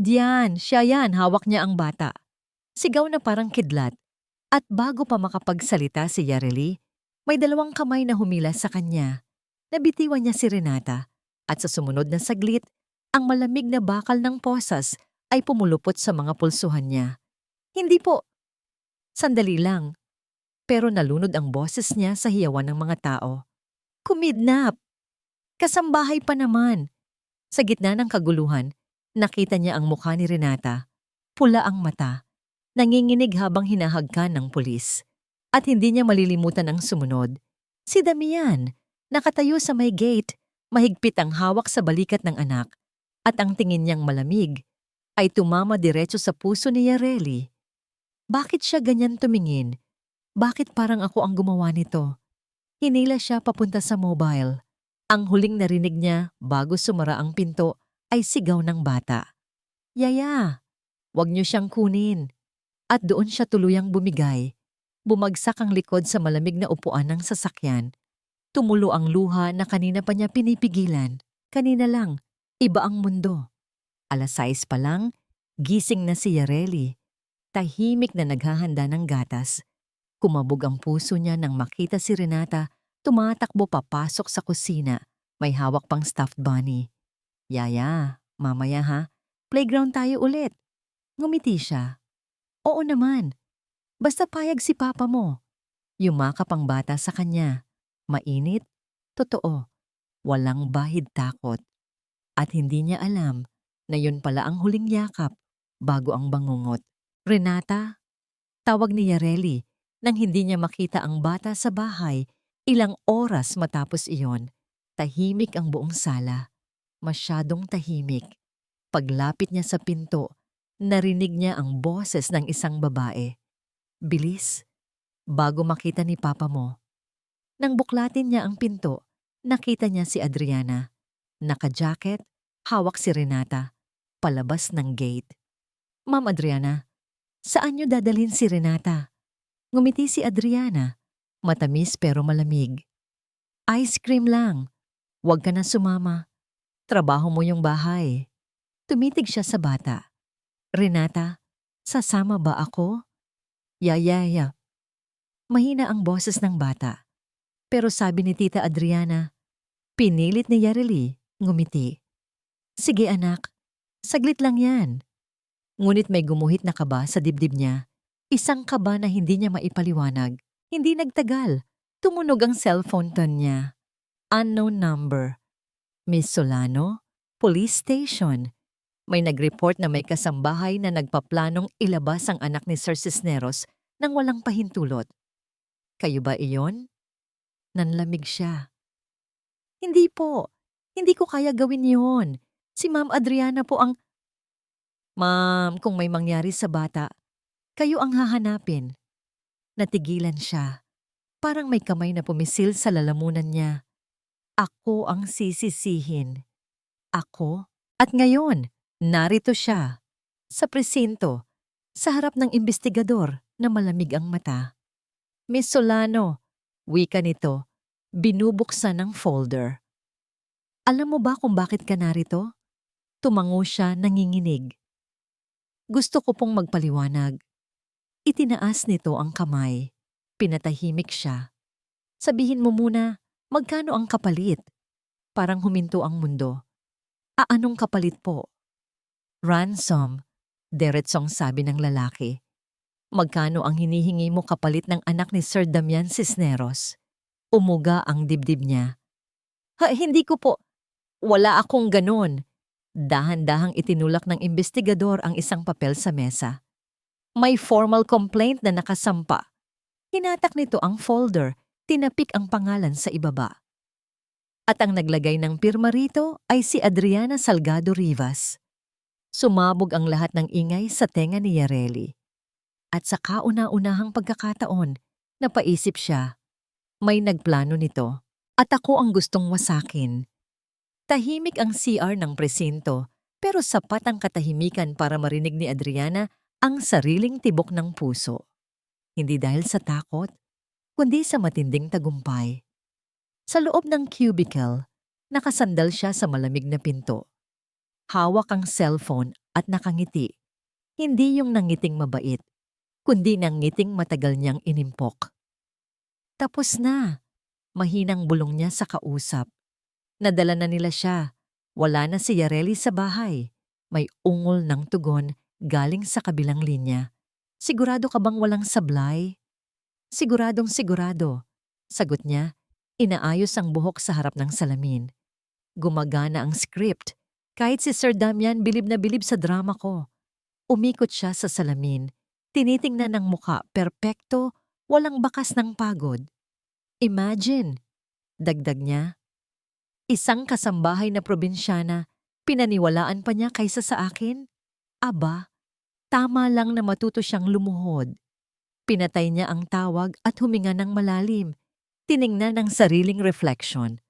Diyan, siya yan, hawak niya ang bata. Sigaw na parang kidlat. At bago pa makapagsalita si Yareli, may dalawang kamay na humila sa kanya. Nabitiwan niya si Renata. At sa sumunod na saglit, ang malamig na bakal ng posas ay pumulupot sa mga pulsuhan niya. Hindi po. Sandali lang. Pero nalunod ang boses niya sa hiyawan ng mga tao. Kumidnap! Kasambahay pa naman. Sa gitna ng kaguluhan, nakita niya ang mukha ni Renata. Pula ang mata. Nanginginig habang hinahagkan ng pulis. At hindi niya malilimutan ang sumunod. Si Damian, nakatayo sa may gate, mahigpit ang hawak sa balikat ng anak. At ang tingin niyang malamig ay tumama diretso sa puso ni Yareli. Bakit siya ganyan tumingin? Bakit parang ako ang gumawa nito? Hinila siya papunta sa mobile. Ang huling narinig niya bago sumara ang pinto ay sigaw ng bata. Yaya, wag niyo siyang kunin. At doon siya tuluyang bumigay. Bumagsak ang likod sa malamig na upuan ng sasakyan. Tumulo ang luha na kanina pa niya pinipigilan. Kanina lang, iba ang mundo. 6:00 pa lang, gising na si Yareli. Tahimik na naghahanda ng gatas. Kumabog ang puso niya nang makita si Renata tumatakbo papasok sa kusina. May hawak pang stuffed bunny. Yaya, mamaya ha, playground tayo ulit. Ngumiti siya. Oo naman, basta payag si papa mo. Yumakap ang bata sa kanya. Mainit, totoo, walang bahid takot. At hindi niya alam na yun pala ang huling yakap bago ang bangungot. Renata, tawag ni Yareli nang hindi niya makita ang bata sa bahay. Ilang oras matapos iyon, tahimik ang buong sala. Masyadong tahimik. Paglapit niya sa pinto, narinig niya ang boses ng isang babae. Bilis, bago makita ni papa mo. Nang buklatin niya ang pinto, nakita niya si Adriana. Naka-jacket, hawak si Renata, palabas ng gate. Ma'am Adriana, saan niyo dadalhin si Renata? Ngumiti si Adriana, matamis pero malamig. Ice cream lang, huwag ka na sumama. Trabaho mo yung bahay. Tumitig siya sa bata. Renata, sasama ba ako? Yaya. Mahina ang boses ng bata. Pero sabi ni Tita Adriana, pinilit ni Yareli, ngumiti. Sige anak, saglit lang yan. Ngunit may gumuhit na kaba sa dibdib niya. Isang kaba na hindi niya maipaliwanag. Hindi nagtagal. Tumunog ang cellphone tone niya. Unknown number. Miss Solano, Police Station. May nag-report na may kasambahay na nagpaplanong ilabas ang anak ni Sir Cisneros nang walang pahintulot. Kayo ba iyon? Nanlamig siya. Hindi po. Hindi ko kaya gawin yon. Si Ma'am Adriana po ang... Ma'am, kung may mangyari sa bata, kayo ang hahanapin. Natigilan siya. Parang may kamay na pumisil sa lalamunan niya. Ako ang sisisihin. Ako? At ngayon, narito siya. Sa presinto, sa harap ng imbestigador na malamig ang mata. Miss Solano, wika nito, binubuksan ng folder. Alam mo ba kung bakit ka narito? Tumango siya nanginginig. Gusto ko pong magpaliwanag. Itinaas nito ang kamay. Pinatahimik siya. Sabihin mo muna, magkano ang kapalit? Parang huminto ang mundo. Anong kapalit po? Ransom, diretsong sabi ng lalaki. Magkano ang hinihingi mo kapalit ng anak ni Sir Damian Cisneros? Umuga ang dibdib niya. Hindi ko po. Wala akong ganun. Dahan-dahang itinulak ng imbestigador ang isang papel sa mesa. May formal complaint na nakasampa. Hinatak nito ang folder, tinapik ang pangalan sa ibaba. At ang naglagay ng pirma rito ay si Adriana Salgado Rivas. Sumabog ang lahat ng ingay sa tenga ni Yareli. At sa kauna-unahang pagkakataon, napaisip siya, may nagplano nito at ako ang gustong wasakin. Tahimik ang CR ng presinto, pero sapat ang katahimikan para marinig ni Adriana ang sariling tibok ng puso. Hindi dahil sa takot, kundi sa matinding tagumpay. Sa loob ng cubicle, nakasandal siya sa malamig na pinto. Hawak ang cellphone at nakangiti. Hindi yung nangiting mabait, kundi nangiting matagal niyang inimpok. Tapos na. Mahinang bulong niya sa kausap. Nadala na nila siya. Wala na si Yareli sa bahay. May ungol ng tugon galing sa kabilang linya. Sigurado ka bang walang sablay? Siguradong sigurado. Sagot niya, inaayos ang buhok sa harap ng salamin. Gumagana ang script. Kahit si Sir Damian bilib na bilib sa drama ko. Umikot siya sa salamin. Tinitingnan ng muka, perpekto, walang bakas ng pagod. Imagine, dagdag niya. Isang kasambahay na probinsyana, pinaniwalaan pa niya kaysa sa akin? Aba, tama lang na matuto siyang lumuhod. Pinatay niya ang tawag at huminga ng malalim. Tiningnan ang sariling reflection.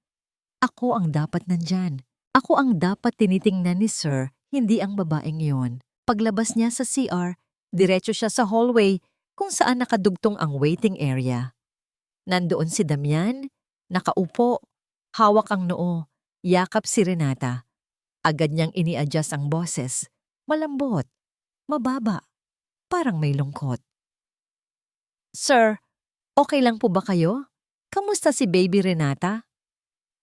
Ako ang dapat nandyan. Ako ang dapat tinitingnan ni Sir, hindi ang babaeng yon. Paglabas niya sa CR, diretso siya sa hallway kung saan nakadugtong ang waiting area. Nandoon si Damian, nakaupo, hawak ang noo, yakap si Renata. Agad niyang ini-adjust ang boses. Malambot, mababa, parang may lungkot. Sir, okay lang po ba kayo? Kamusta si baby Renata?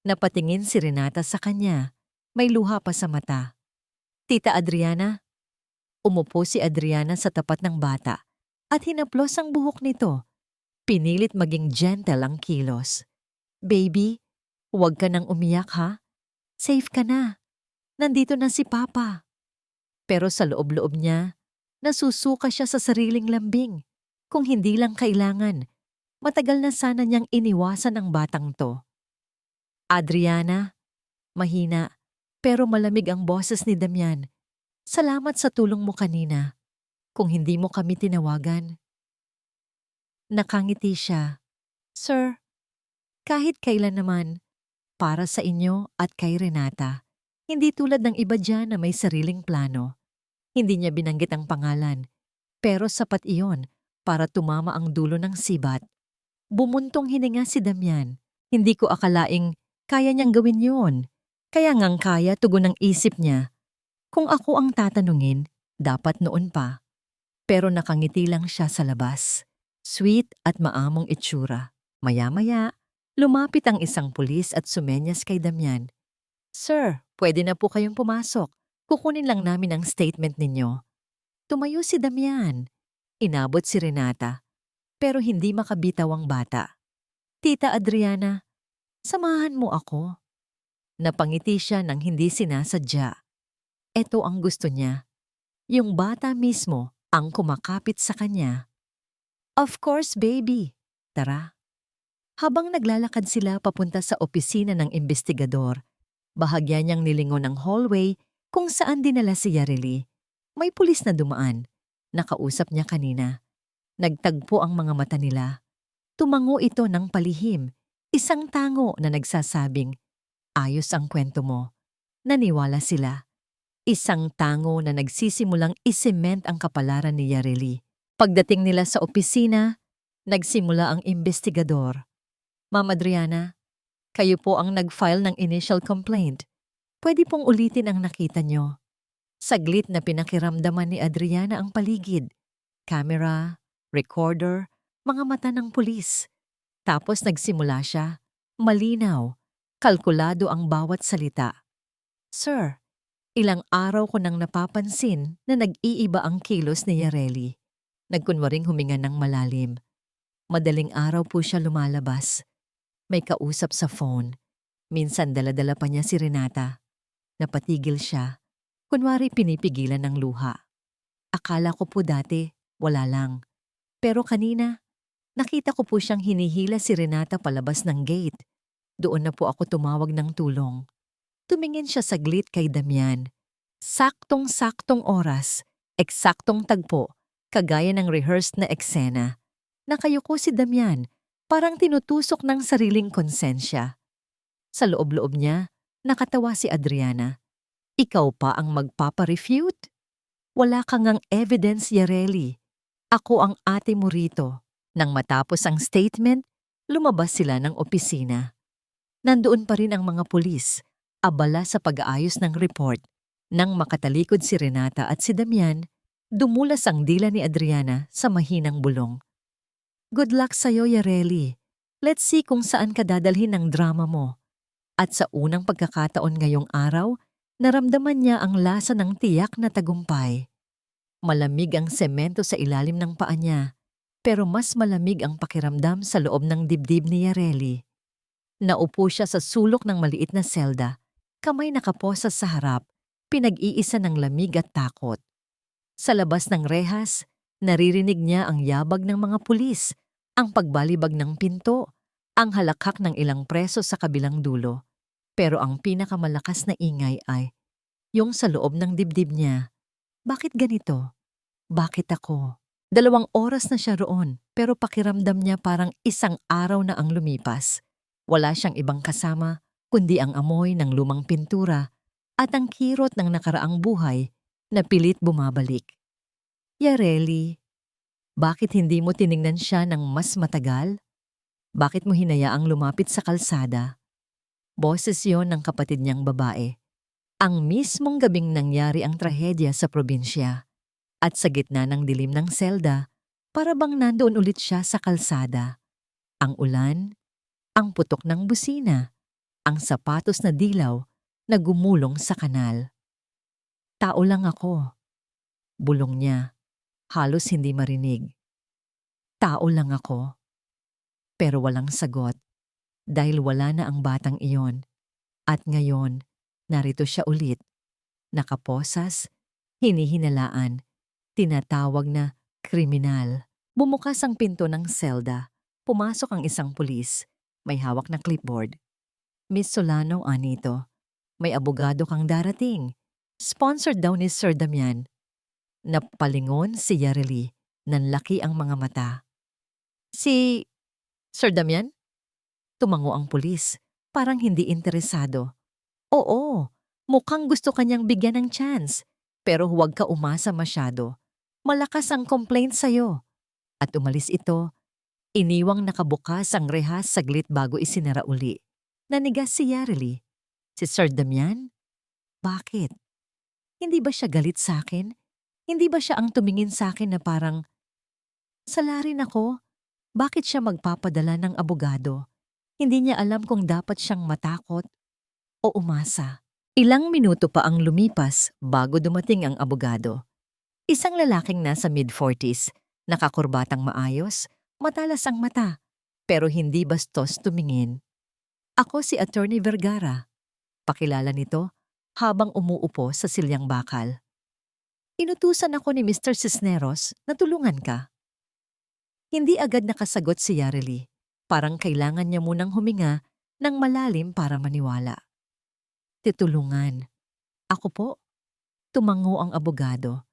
Napatingin si Renata sa kanya. May luha pa sa mata. Tita Adriana? Umupo si Adriana sa tapat ng bata at hinaplos ang buhok nito. Pinilit maging gentle ang kilos. Baby, huwag ka nang umiyak ha? Safe ka na. Nandito na si Papa. Pero sa loob-loob niya, nasusuka siya sa sariling lambing. Kung hindi lang kailangan, matagal na sana niyang iniwasan ang batang to. Adriana, mahina, pero malamig ang boses ni Damian. Salamat sa tulong mo kanina. Kung hindi mo kami tinawagan. Nakangiti siya. Sir, kahit kailan naman, para sa inyo at kay Renata, hindi tulad ng iba dyan na may sariling plano. Hindi niya binanggit ang pangalan, pero sapat iyon para tumama ang dulo ng sibat. Bumuntong hininga si Damian. Hindi ko akalaing kaya niyang gawin yun. Kaya ngang kaya tugon ng isip niya. Kung ako ang tatanungin, dapat noon pa. Pero nakangiti lang siya sa labas. Sweet at maamong itsura. Maya-maya, lumapit ang isang pulis at sumenyas kay Damian. Sir, pwede na po kayong pumasok. Kukunin lang namin ang statement ninyo. Tumayo si Damian. Inabot si Renata, pero hindi makabitaw ang bata. Tita Adriana, samahan mo ako. Napangiti siya nang hindi sinasadya. Ito ang gusto niya. Yung bata mismo ang kumakapit sa kanya. Of course, baby. Tara. Habang naglalakad sila papunta sa opisina ng investigador, bahagya niyang nilingon ang hallway kung saan dinala si Yareli. May pulis na dumaan. Nakausap niya kanina. Nagtagpo ang mga mata nila. Tumango ito ng palihim. Isang tango na nagsasabing, ayos ang kwento mo. Naniwala sila. Isang tango na nagsisimulang isement ang kapalaran ni Yareli. Pagdating nila sa opisina, nagsimula ang investigador. Ma'am Adriana, kayo po ang nag-file ng initial complaint. Pwede pong ulitin ang nakita nyo. Saglit na pinakiramdaman ni Adriana ang paligid. Camera, recorder, mga mata ng pulis. Tapos nagsimula siya. Malinaw, kalkulado ang bawat salita. Sir, ilang araw ko nang napapansin na nag-iiba ang kilos ni Yareli. Nagkunwaring huminga ng malalim. Madaling araw po siya lumalabas. May kausap sa phone. Minsan dala-dala pa niya si Renata. Napatigil siya. Kunwari pinipigilan ng luha. Akala ko po dati, wala lang. Pero kanina, nakita ko po siyang hinihila si Renata palabas ng gate. Doon na po ako tumawag ng tulong. Tumingin siya saglit kay Damian. Saktong-saktong oras, eksaktong tagpo, kagaya ng rehearsed na eksena. Nakayuko si Damian, parang tinutusok ng sariling konsensya. Sa loob-loob niya, nakatawa si Adriana. Ikaw pa ang magpaparefute? Wala kang ngang evidence, Yareli. Ako ang ate mo rito. Nang matapos ang statement, lumabas sila ng opisina. Nandoon pa rin ang mga pulis, abala sa pag-aayos ng report. Nang makatalikod si Renata at si Damian, dumulas ang dila ni Adriana sa mahinang bulong. Good luck sa'yo, Yareli. Let's see kung saan ka dadalhin ng drama mo. At sa unang pagkakataon ngayong araw, naramdaman niya ang lasa ng tiyak na tagumpay. Malamig ang semento sa ilalim ng paa niya, pero mas malamig ang pakiramdam sa loob ng dibdib ni Yareli. Naupo siya sa sulok ng maliit na selda, kamay nakaposas sa harap, pinag-iisa ng lamig at takot. Sa labas ng rehas, naririnig niya ang yabag ng mga pulis, ang pagbalibag ng pinto, ang halakhak ng ilang preso sa kabilang dulo. Pero ang pinakamalakas na ingay ay yung sa loob ng dibdib niya. Bakit ganito? Bakit ako? 2 oras na siya roon, pero pakiramdam niya parang isang araw na ang lumipas. Wala siyang ibang kasama, kundi ang amoy ng lumang pintura at ang kirot ng nakaraang buhay na pilit bumabalik. Yareli, bakit hindi mo tiningnan siya ng mas matagal? Bakit mo hinayaang lumapit sa kalsada? Boses yon ng kapatid niyang babae. Ang mismong gabing nangyari ang trahedya sa probinsya. At sa gitna ng dilim ng selda, para bang nandoon ulit siya sa kalsada. Ang ulan, ang putok ng busina, ang sapatos na dilaw na gumulong sa kanal. Tao lang ako. Bulong niya, halos hindi marinig. Tao lang ako. Pero walang sagot, dahil wala na ang batang iyon. At ngayon, narito siya ulit. Nakaposas, hinihinalaan, tinatawag na kriminal. Bumukas ang pinto ng selda. Pumasok ang isang pulis. May hawak na clipboard. Miss Solano, anito. May abogado kang darating. Sponsored daw ni Sir Damian. Napalingon si Yareli. Nanlaki ang mga mata. Si Sir Damian? Tumango ang pulis. Parang hindi interesado. Oo, mukhang gusto kanyang bigyan ng chance. Pero huwag ka umasa masyado. Malakas ang complaint sa'yo. At umalis ito. Iniwang nakabukas ang rehas saglit bago isinara uli. Nanigas si Yareli. Si Sir Damian? Bakit? Hindi ba siya galit sa akin? Hindi ba siya ang tumingin sa akin na parang, sala rin ako? Bakit siya magpapadala ng abogado? Hindi niya alam kung dapat siyang matakot o umasa. Ilang minuto pa ang lumipas bago dumating ang abogado. Isang lalaking nasa mid-40s, nakakurbatang maayos, matalas ang mata, pero hindi bastos tumingin. Ako si Attorney Vergara. Pakilala nito habang umuupo sa silyang bakal. Inutusan ako ni Mr. Cisneros na tulungan ka. Hindi agad nakasagot si Yareli. Parang kailangan niya munang huminga ng malalim para maniwala. Titulungan. Ako po? Tumango ang abogado.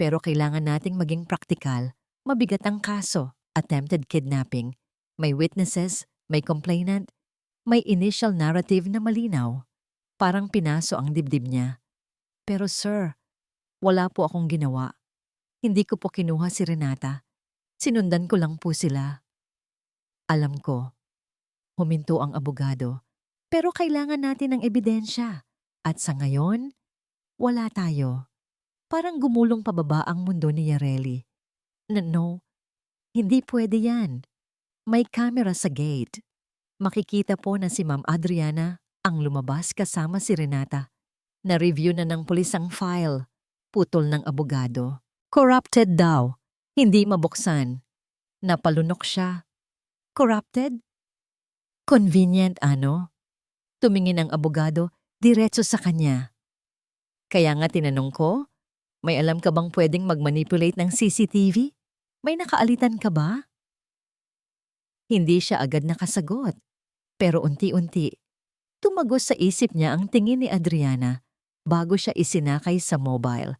Pero kailangan nating maging praktikal. Mabigat ang kaso. Attempted kidnapping. May witnesses, may complainant, may initial narrative na malinaw. Parang pinaso ang dibdib niya. Pero sir, wala po akong ginawa. Hindi ko po kinuha si Renata. Sinundan ko lang po sila. Alam ko. Huminto ang abogado. Pero kailangan natin ng ebidensya. At sa ngayon, wala tayo. Parang gumulong pababa ang mundo ni Yareli. No, hindi pwede yan. May camera sa gate. Makikita po na si Ma'am Adriana ang lumabas kasama si Renata. Na-review na ng pulis ang file. Putol ng abogado. Corrupted daw. Hindi mabuksan. Napalunok siya. Corrupted? Convenient, ano? Tumingin ang abogado diretso sa kanya. Kaya nga tinanong ko, may alam ka bang pwedeng mag-manipulate ng CCTV? May nakaalitan ka ba? Hindi siya agad nakasagot. Pero unti-unti, tumagos sa isip niya ang tingin ni Adriana bago siya isinakay sa mobile.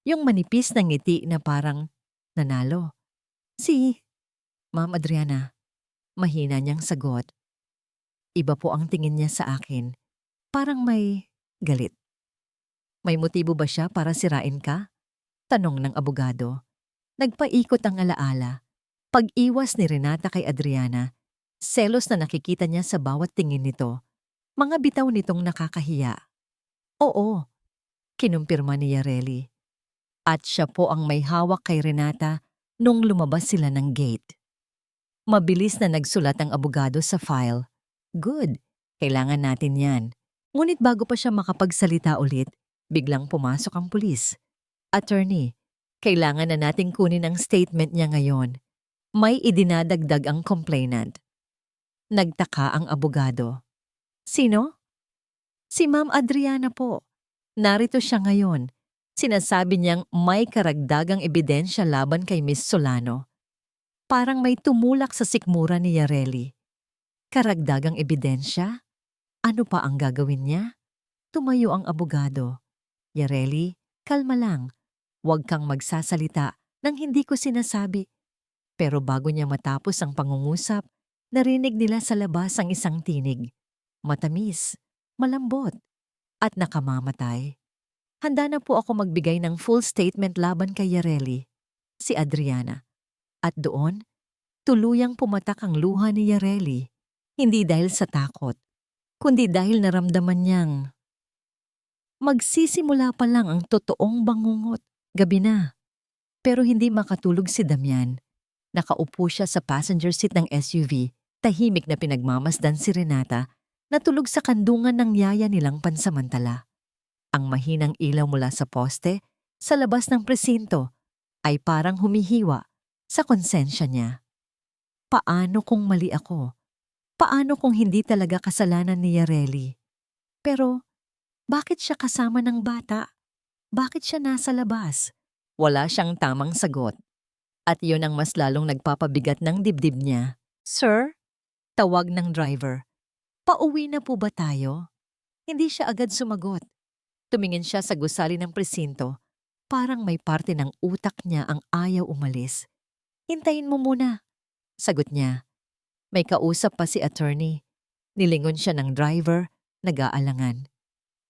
Yung manipis na ngiti na parang nanalo. Si Ma'am Adriana, mahina niyang sagot. Iba po ang tingin niya sa akin. Parang may galit. May motibo ba siya para sirain ka? Tanong ng abogado. Nagpaikot ang alaala. Pag-iwas ni Renata kay Adriana, selos na nakikita niya sa bawat tingin nito. Mga bitaw nitong nakakahiya. Oo, kinumpirma ni Yareli. At siya po ang may hawak kay Renata nung lumabas sila ng gate. Mabilis na nagsulat ang abogado sa file. Good, kailangan natin yan. Ngunit bago pa siya makapagsalita ulit, biglang pumasok ang pulis. Attorney, kailangan na nating kunin ang statement niya ngayon. May idinadagdag ang complainant. Nagtaka ang abogado. Sino? Si Ma'am Adriana po. Narito siya ngayon. Sinasabi niyang may karagdagang ebidensya laban kay Miss Solano. Parang may tumulak sa sikmura ni Yareli. Karagdagang ebidensya? Ano pa ang gagawin niya? Tumayo ang abogado. Yareli, kalma lang. Huwag kang magsasalita nang hindi ko sinasabi. Pero bago niya matapos ang pangungusap, narinig nila sa labas ang isang tinig. Matamis, malambot, at nakamamatay. Handa na po ako magbigay ng full statement laban kay Yareli, si Adriana. At doon, tuluyang pumatak ang luha ni Yareli, hindi dahil sa takot, kundi dahil naramdaman niyang magsisimula pa lang ang totoong bangungot. Gabi na. Pero hindi makatulog si Damian. Nakaupo siya sa passenger seat ng SUV, tahimik na pinagmamasdan si Renata, na tulog sa kandungan ng yaya nilang pansamantala. Ang mahinang ilaw mula sa poste, sa labas ng presinto, ay parang humihiwa sa konsensya niya. Paano kung mali ako? Paano kung hindi talaga kasalanan ni Yareli? Pero, bakit siya kasama ng bata? Bakit siya nasa labas? Wala siyang tamang sagot. At yun ang mas lalong nagpapabigat ng dibdib niya. Sir? Tawag ng driver. Pauwi na po ba tayo? Hindi siya agad sumagot. Tumingin siya sa gusali ng presinto. Parang may parte ng utak niya ang ayaw umalis. Hintayin mo muna. Sagot niya. May kausap pa si attorney. Nilingon siya ng driver, nag-aalangan.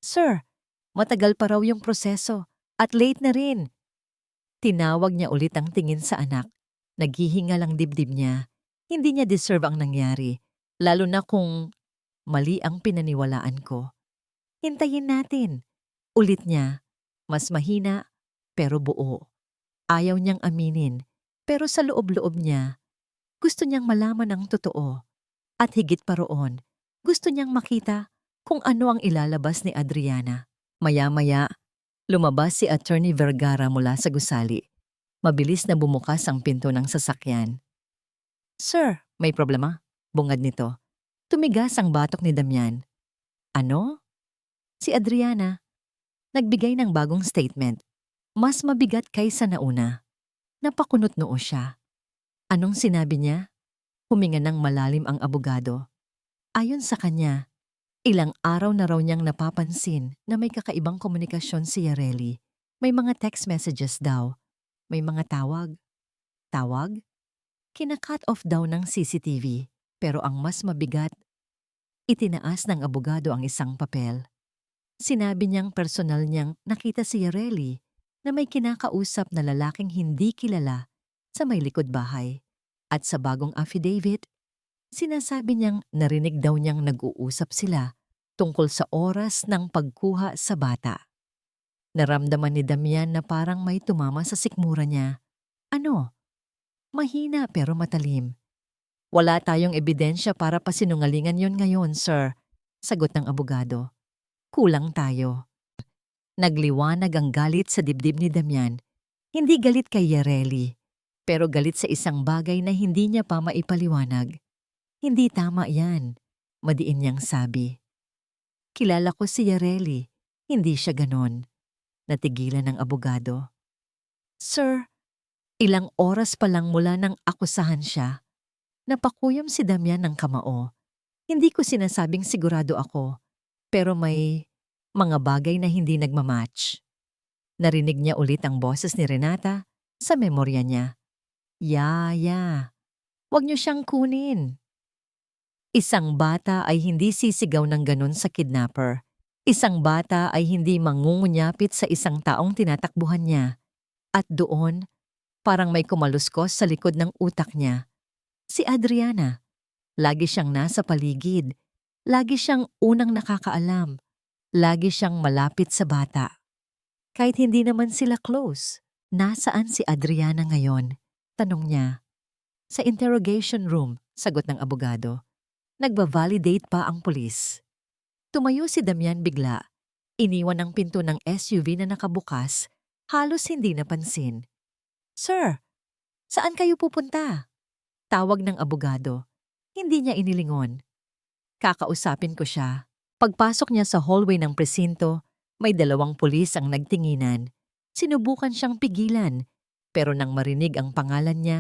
Sir, matagal pa raw yung proseso at late na rin. Tinawag niya ulit ang tingin sa anak. Naghihingal ang dibdib niya. Hindi niya deserve ang nangyari, lalo na kung mali ang pinaniwalaan ko. Hintayin natin. Ulit niya, mas mahina pero buo. Ayaw niyang aminin, pero sa loob-loob niya, gusto niyang malaman ang totoo. At higit pa roon, gusto niyang makita kung ano ang ilalabas ni Adriana. Maya-maya, lumabas si Attorney Vergara mula sa gusali. Mabilis na bumukas ang pinto ng sasakyan. Sir, may problema? Bungad nito. Tumigas ang batok ni Damian. Ano? Si Adriana. Nagbigay ng bagong statement. Mas mabigat kaysa nauna. Napakunot noo siya. Anong sinabi niya? Huminga ng malalim ang abogado. Ayon sa kanya, ilang araw na raw niyang napapansin na may kakaibang komunikasyon si Yareli. May mga text messages daw. May mga tawag. Tawag? Kina-cut off daw ng CCTV. Pero ang mas mabigat, itinaas ng abogado ang isang papel. Sinabi niyang personal niyang nakita si Yareli na may kinakausap na lalaking hindi kilala sa may likod bahay. At sa bagong affidavit, sinasabi niyang narinig daw niyang nag-uusap sila tungkol sa oras ng pagkuha sa bata. Naramdaman ni Damian na parang may tumama sa sikmura niya. Ano? Mahina pero matalim. Wala tayong ebidensya para pasinungalingan yon ngayon, sir, sagot ng abogado. Kulang tayo. Nagliwanag ang galit sa dibdib ni Damian. Hindi galit kay Yareli, pero galit sa isang bagay na hindi niya pa maipaliwanag. Hindi tama yan, madiin niyang sabi. Kilala ko si Yareli, hindi siya ganon. Natigilan ng abogado. Sir, ilang oras pa lang mula nang akusahan siya, napakuyom si Damian ng kamao. Hindi ko sinasabing sigurado ako, pero may mga bagay na hindi nagmamatch. Narinig niya ulit ang boses ni Renata sa memorya niya. Yaya, wag niyo siyang kunin. Isang bata ay hindi sisigaw ng ganun sa kidnapper. Isang bata ay hindi mangungunyapit sa isang taong tinatakbuhan niya. At doon, parang may kumaluskos sa likod ng utak niya. Si Adriana. Lagi siyang nasa paligid. Lagi siyang unang nakakaalam. Lagi siyang malapit sa bata. Kahit hindi naman sila close. Nasaan si Adriana ngayon? Tanong niya. Sa interrogation room, sagot ng abogado. Nagba-validate pa ang pulis. Tumayo si Damian bigla. Iniwan ang pinto ng SUV na nakabukas, halos hindi napansin. Sir, saan kayo pupunta? Tawag ng abogado. Hindi niya inilingon. Kakausapin ko siya. Pagpasok niya sa hallway ng presinto, may 2 pulis ang nagtinginan. Sinubukan siyang pigilan, pero nang marinig ang pangalan niya,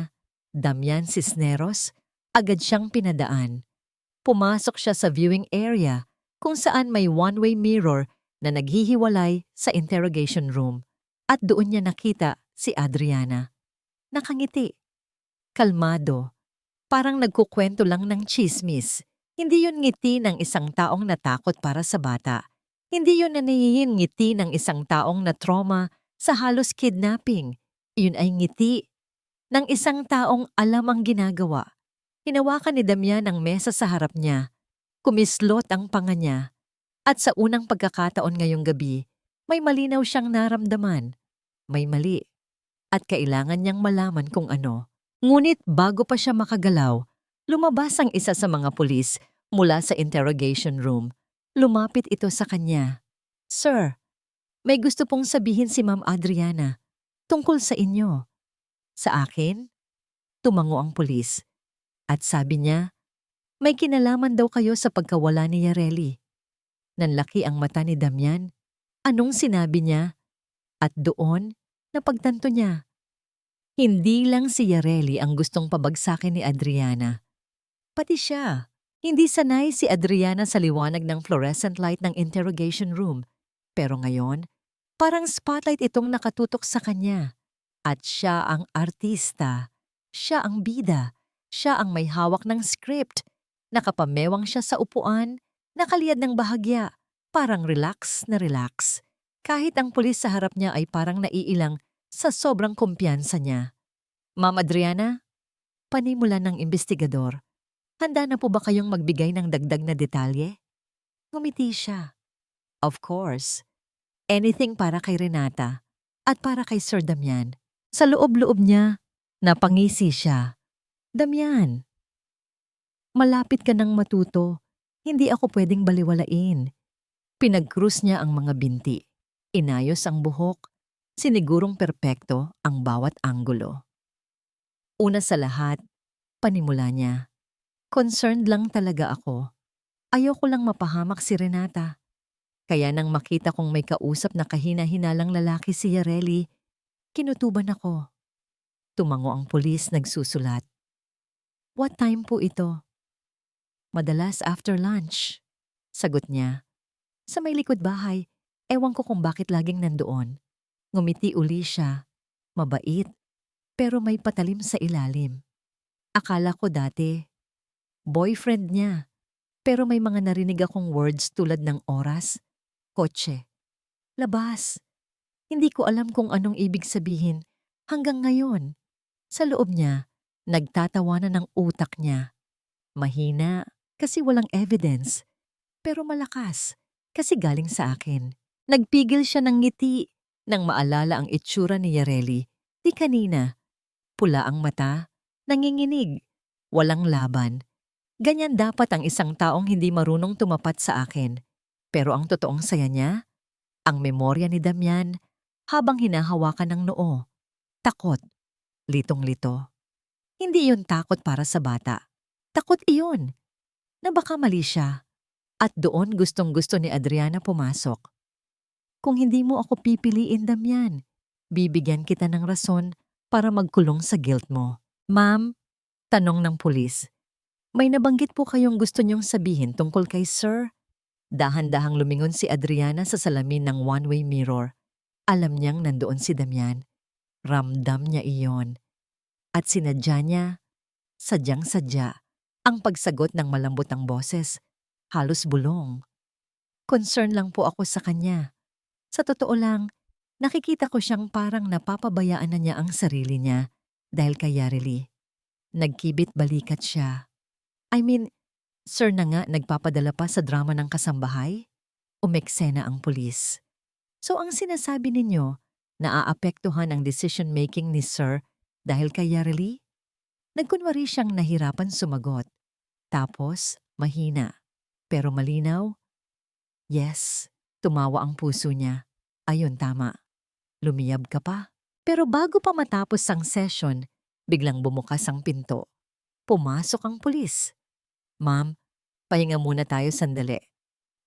Damian Cisneros, agad siyang pinadaan. Pumasok siya sa viewing area kung saan may one-way mirror na naghihiwalay sa interrogation room at doon niya nakita si Adriana. Nakangiti. Kalmado. Parang nagkukwento lang ng tsismis. Hindi yun ngiti ng isang taong natakot para sa bata. Hindi yun naniyin ngiti ng isang taong na trauma sa halos kidnapping. Yun ay ngiti ng isang taong alam ang ginagawa. Hinawakan ni Damian ang mesa sa harap niya. Kumislot ang panga niya. At sa unang pagkakataon ngayong gabi, may malinaw siyang naramdaman. May mali. At kailangan niyang malaman kung ano. Ngunit bago pa siya makagalaw, lumabas ang isa sa mga pulis mula sa interrogation room. Lumapit ito sa kanya. Sir, may gusto pong sabihin si Ma'am Adriana tungkol sa inyo. Sa akin? Tumango ang pulis. At sabi niya, may kinalaman daw kayo sa pagkawala ni Yareli. Nanlaki ang mata ni Damian. Anong sinabi niya? At doon, napagtanto niya. Hindi lang si Yareli ang gustong pabagsakin ni Adriana. Pati siya. Hindi sanay si Adriana sa liwanag ng fluorescent light ng interrogation room. Pero ngayon, parang spotlight itong nakatutok sa kanya. At siya ang artista. Siya ang bida. Siya ang may hawak ng script. Nakapamewang siya sa upuan, nakaliyad ng bahagya, parang relax na relax. Kahit ang pulis sa harap niya ay parang naiilang sa sobrang kumpiyansa niya. Ma'am Adriana, panimula ng investigador. Handa na po ba kayong magbigay ng dagdag na detalye? Ngumiti siya. Of course. Anything para kay Renata at para kay Sir Damian. Sa loob-loob niya, napangisi siya. Damian, malapit ka nang matuto. Hindi ako pwedeng baliwalain. Pinag-cruise niya ang mga binti. Inayos ang buhok. Sinigurong perpekto ang bawat anggulo. Una sa lahat, panimula niya. Concerned lang talaga ako. Ayoko lang mapahamak si Renata. Kaya nang makita kong may kausap na kahina-hinalang lalaki si Yareli, kinutuban ako. Tumango ang pulis nagsusulat. What time po ito? Madalas after lunch. Sagot niya. Sa may likod bahay, ewan ko kung bakit laging nandoon. Ngumiti uli siya. Mabait, pero may patalim sa ilalim. Akala ko dati, boyfriend niya. Pero may mga narinig akong words tulad ng oras, kotse, labas. Hindi ko alam kung anong ibig sabihin hanggang ngayon. Sa loob niya, nagtatawanan ng utak niya. Mahina kasi walang evidence, pero malakas kasi galing sa akin. Nagpigil siya ng ngiti nang maalala ang itsura ni Yareli. Di kanina. Pula ang mata, nanginginig, walang laban. Ganyan dapat ang isang taong hindi marunong tumapat sa akin. Pero ang totoong saya niya, ang memorya ni Damian habang hinahawakan ng noo. Takot. Litong-lito. Hindi yun takot para sa bata. Takot iyon. Na baka mali siya. At doon gustong-gusto ni Adriana pumasok. Kung hindi mo ako pipiliin, Damian, bibigyan kita ng rason para magkulong sa guilt mo. Ma'am, tanong ng pulis, may nabanggit po kayong gusto niyong sabihin tungkol kay Sir? Dahan-dahang lumingon si Adriana sa salamin ng one-way mirror. Alam niyang nandoon si Damian. Ramdam niya iyon. At sinadya niya, sadyang-sadya, ang pagsagot ng malambot ang boses. Halos bulong. Concern lang po ako sa kanya. Sa totoo lang, nakikita ko siyang parang napapabayaan na niya ang sarili niya dahil kay Yareli. Nagkibit balikat siya. I mean, Sir na nga nagpapadala pa sa drama ng kasambahay? Umeksena ang pulis. So ang sinasabi ninyo, naaapektuhan ang decision-making ni Sir dahil kay Yareli? Nagkunwari siyang nahirapan sumagot. Tapos, mahina. Pero malinaw? Yes. Tumawa ang puso niya. Ayun, tama. Lumiyab ka pa. Pero bago pa matapos ang session, biglang bumukas ang pinto. Pumasok ang pulis. Ma'am, pahinga muna tayo sandali.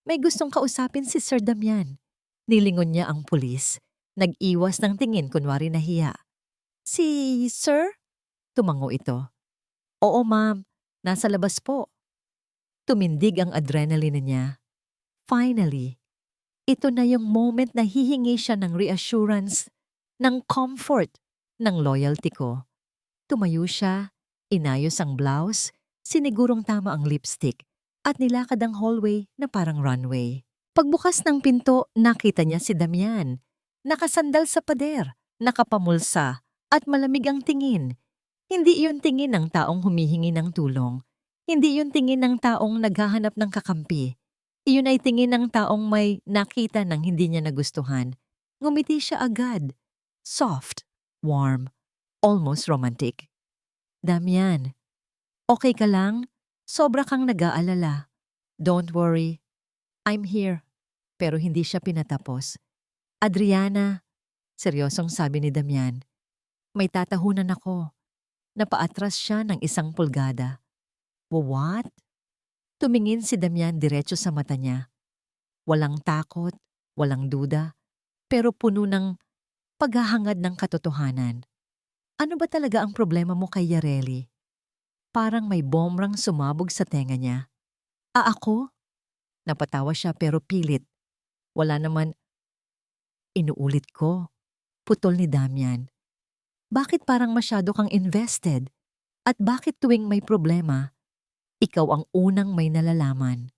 May gustong kausapin si Sir Damian. Nilingon niya ang pulis. Nag-iwas ng tingin kunwari nahiya. Si Sir? Tumango ito. Oo ma'am, nasa labas po. Tumindig ang adrenaline niya. Finally, ito na yung moment na hihingi siya ng reassurance, ng comfort, ng loyalty ko. Tumayo siya, inayos ang blouse, sinigurong tama ang lipstick, at nilakad ang hallway na parang runway. Pagbukas ng pinto, nakita niya si Damian. Nakasandal sa pader, nakapamulsa, at malamig ang tingin. Hindi iyon tingin ng taong humihingi ng tulong. Hindi iyon tingin ng taong naghahanap ng kakampi. Iyon ay tingin ng taong may nakita ng hindi niya nagustuhan. Ngumiti siya agad. Soft, warm, almost romantic. Damian, okay ka lang? Sobra kang nag-aalala. Don't worry. I'm here. Pero hindi siya pinatapos. Adriana, seryosong sabi ni Damian, may tatahunan ako. Napaatras siya ng 1 pulgada. What? Tumingin si Damian diretso sa mata niya. Walang takot, walang duda, pero puno ng paghahangad ng katotohanan. Ano ba talaga ang problema mo kay Yareli? Parang may bombrang sumabog sa tenga niya. Ako? Napatawa siya pero pilit. Wala naman. Inuulit ko. Putol ni Damian. Bakit parang masyado kang invested? At bakit tuwing may problema, ikaw ang unang may nalalaman?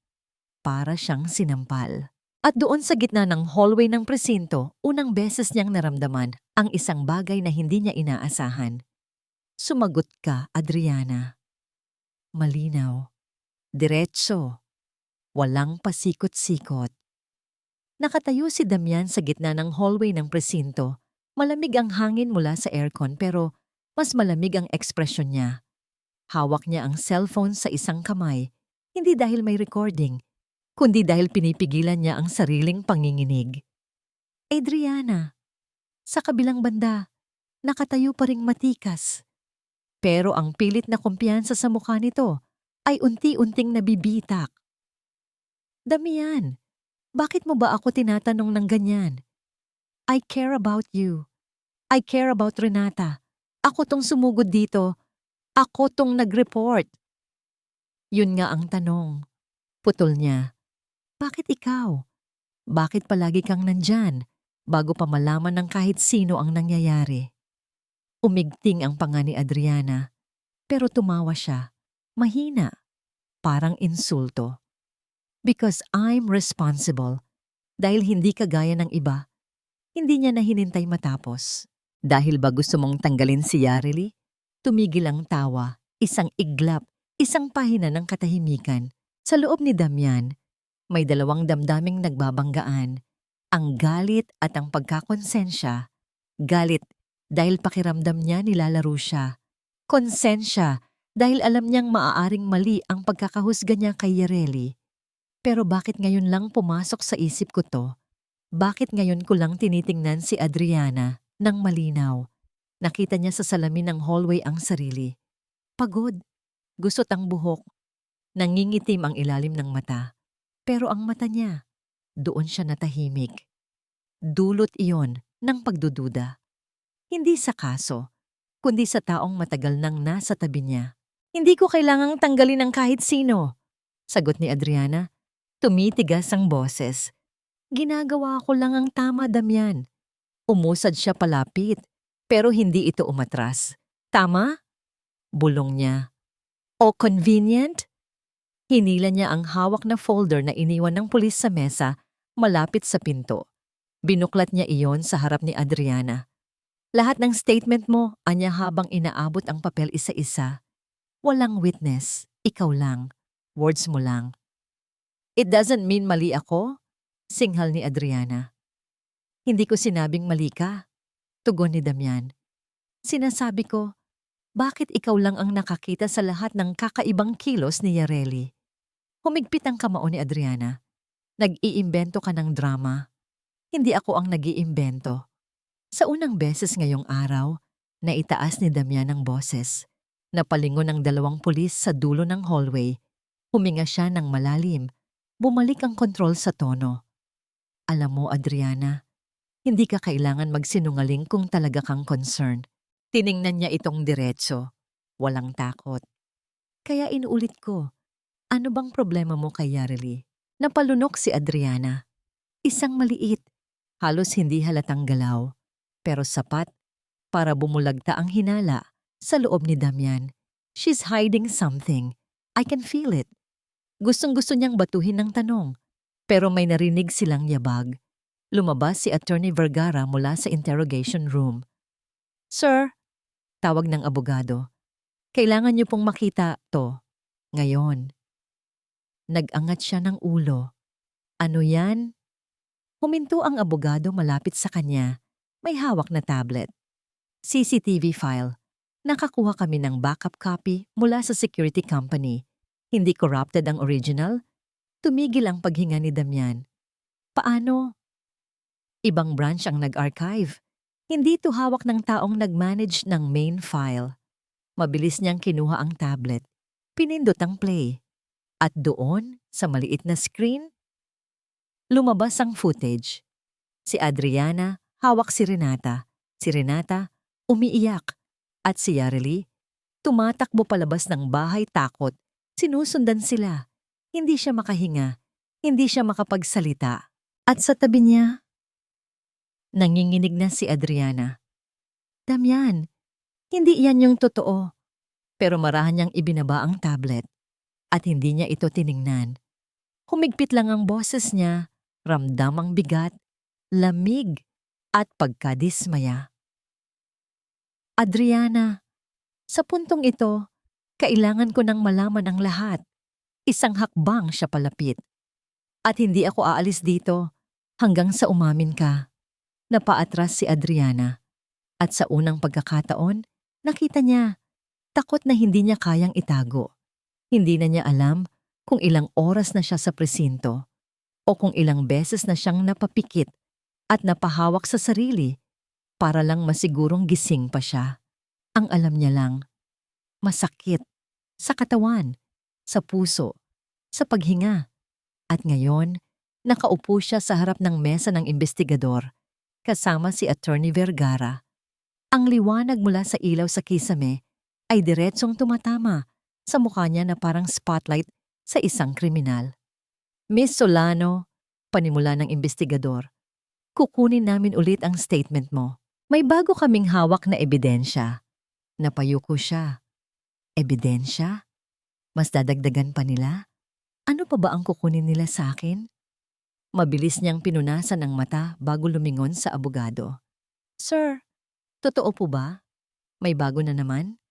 Para siyang sinampal. At doon sa gitna ng hallway ng presinto, unang beses niyang naramdaman ang isang bagay na hindi niya inaasahan. Sumagot ka, Adriana. Malinaw. Diretso. Walang pasikot-sikot. Nakatayo si Damian sa gitna ng hallway ng presinto. Malamig ang hangin mula sa aircon pero mas malamig ang ekspresyon niya. Hawak niya ang cellphone sa isang kamay, hindi dahil may recording, kundi dahil pinipigilan niya ang sariling panginginig. Adriana, sa kabilang banda, nakatayo pa ring matikas. Pero ang pilit na kumpiyansa sa mukha nito ay unti-unting nabibitak. Damian, bakit mo ba ako tinatanong ng ganyan? I care about you. I care about Renata. Ako tong sumugod dito. Ako tong nag-report. Yun nga ang tanong. Putol niya. Bakit ikaw? Bakit palagi kang nandyan bago pa malaman ng kahit sino ang nangyayari? Umigting ang panga ni Adriana. Pero tumawa siya. Mahina. Parang insulto. Because I'm responsible. Dahil hindi kagaya ng iba. Hindi niya na hinintay matapos. Dahil ba gusto mong tanggalin si Yareli? Tumigil ang tawa, isang iglap, isang pahina ng katahimikan. Sa loob ni Damian, may 2 damdaming nagbabanggaan. Ang galit at ang pagkakonsensya. Galit dahil pakiramdam niya nilalaro siya. Konsensya dahil alam niyang maaaring mali ang pagkakahusga niya kay Yareli. Pero bakit ngayon lang pumasok sa isip ko to? Bakit ngayon ko lang tinitingnan si Adriana ng malinaw? Nakita niya sa salamin ng hallway ang sarili. Pagod, gusot ang buhok, nangingitim ang ilalim ng mata. Pero ang mata niya, doon siya natahimik. Dulot iyon ng pagdududa. Hindi sa kaso, kundi sa taong matagal nang nasa tabi niya. Hindi ko kailangang tanggalin ng kahit sino, sagot ni Adriana. Tumitigas ang boses. Ginagawa ko lang ang tama, Damian. Umusad siya palapit, pero hindi ito umatras. Tama? Bulong niya. O convenient? Hinila niya ang hawak na folder na iniwan ng pulis sa mesa malapit sa pinto. Binuklat niya iyon sa harap ni Adriana. Lahat ng statement mo, anya habang inaabot ang papel isa-isa. Walang witness, ikaw lang. Words mo lang. It doesn't mean mali ako, singhal ni Adriana. Hindi ko sinabing mali ka, tugon ni Damian. Sinasabi ko, bakit ikaw lang ang nakakita sa lahat ng kakaibang kilos ni Yareli? Humigpit ang kamao ni Adriana. Nag-iimbento ka ng drama. Hindi ako ang nag-iimbento. Sa unang beses ngayong araw, naitaas ni Damian ang boses. Napalingon ang 2 pulis sa dulo ng hallway. Huminga siya ng malalim. Bumalik ang kontrol sa tono. Alam mo, Adriana, hindi ka kailangan magsinungaling kung talaga kang concerned. Tiningnan niya itong diretso. Walang takot. Kaya inuulit ko, ano bang problema mo kay Yareli? Napalunok si Adriana. Isang maliit, halos hindi halatang galaw, pero sapat para bumulagta ang hinala sa loob ni Damian. She's hiding something. I can feel it. Gustong-gusto niyang batuhin ng tanong, pero may narinig silang yabag. Lumabas si Attorney Vergara mula sa interrogation room. Sir, tawag ng abogado. Kailangan niyo pong makita to. Ngayon. Nag-angat siya ng ulo. Ano yan? Huminto ang abogado malapit sa kanya. May hawak na tablet. CCTV file. Nakakuha kami ng backup copy mula sa security company. Hindi corrupted ang original. Tumigil ang paghinga ni Damian. Paano? Ibang branch ang nag-archive. Hindi ito hawak ng taong nag-manage ng main file. Mabilis niyang kinuha ang tablet. Pinindot ang play. At doon, sa maliit na screen, lumabas ang footage. Si Adriana, hawak si Renata. Si Renata, umiiyak. At si Yareli, tumatakbo palabas ng bahay takot. Sinusundan sila. Hindi siya makahinga. Hindi siya makapagsalita. At sa tabi niya, nanginginig na si Adriana. Damian, hindi yan yung totoo. Pero marahan niyang ibinaba ang tablet. At hindi niya ito tiningnan. Humigpit lang ang boses niya, ramdam ang bigat, lamig, at pagkadismaya. Adriana, sa puntong ito, kailangan ko nang malaman ang lahat. Isang hakbang siya palapit. At hindi ako aalis dito hanggang sa umamin ka. Napaatras si Adriana. At sa unang pagkakataon, nakita niya, takot na hindi niya kayang itago. Hindi na niya alam kung ilang oras na siya sa presinto o kung ilang beses na siyang napapikit at napahawak sa sarili para lang masigurong gising pa siya. Ang alam niya lang, masakit, sa katawan, sa puso, sa paghinga. At ngayon, nakaupo siya sa harap ng mesa ng investigador kasama si Attorney Vergara. Ang liwanag mula sa ilaw sa kisame ay diretsong tumatama sa mukha niya na parang spotlight sa isang kriminal. Miss Solano, panimula ng investigador, kukunin namin ulit ang statement mo. May bago kaming hawak na ebidensya. Napayuko siya. Ebidensya? Mas dadagdagan pa nila? Ano pa ba ang kukunin nila sa akin? Mabilis niyang pinunasan ang mata bago lumingon sa abogado. Sir, totoo po ba? May bago na naman?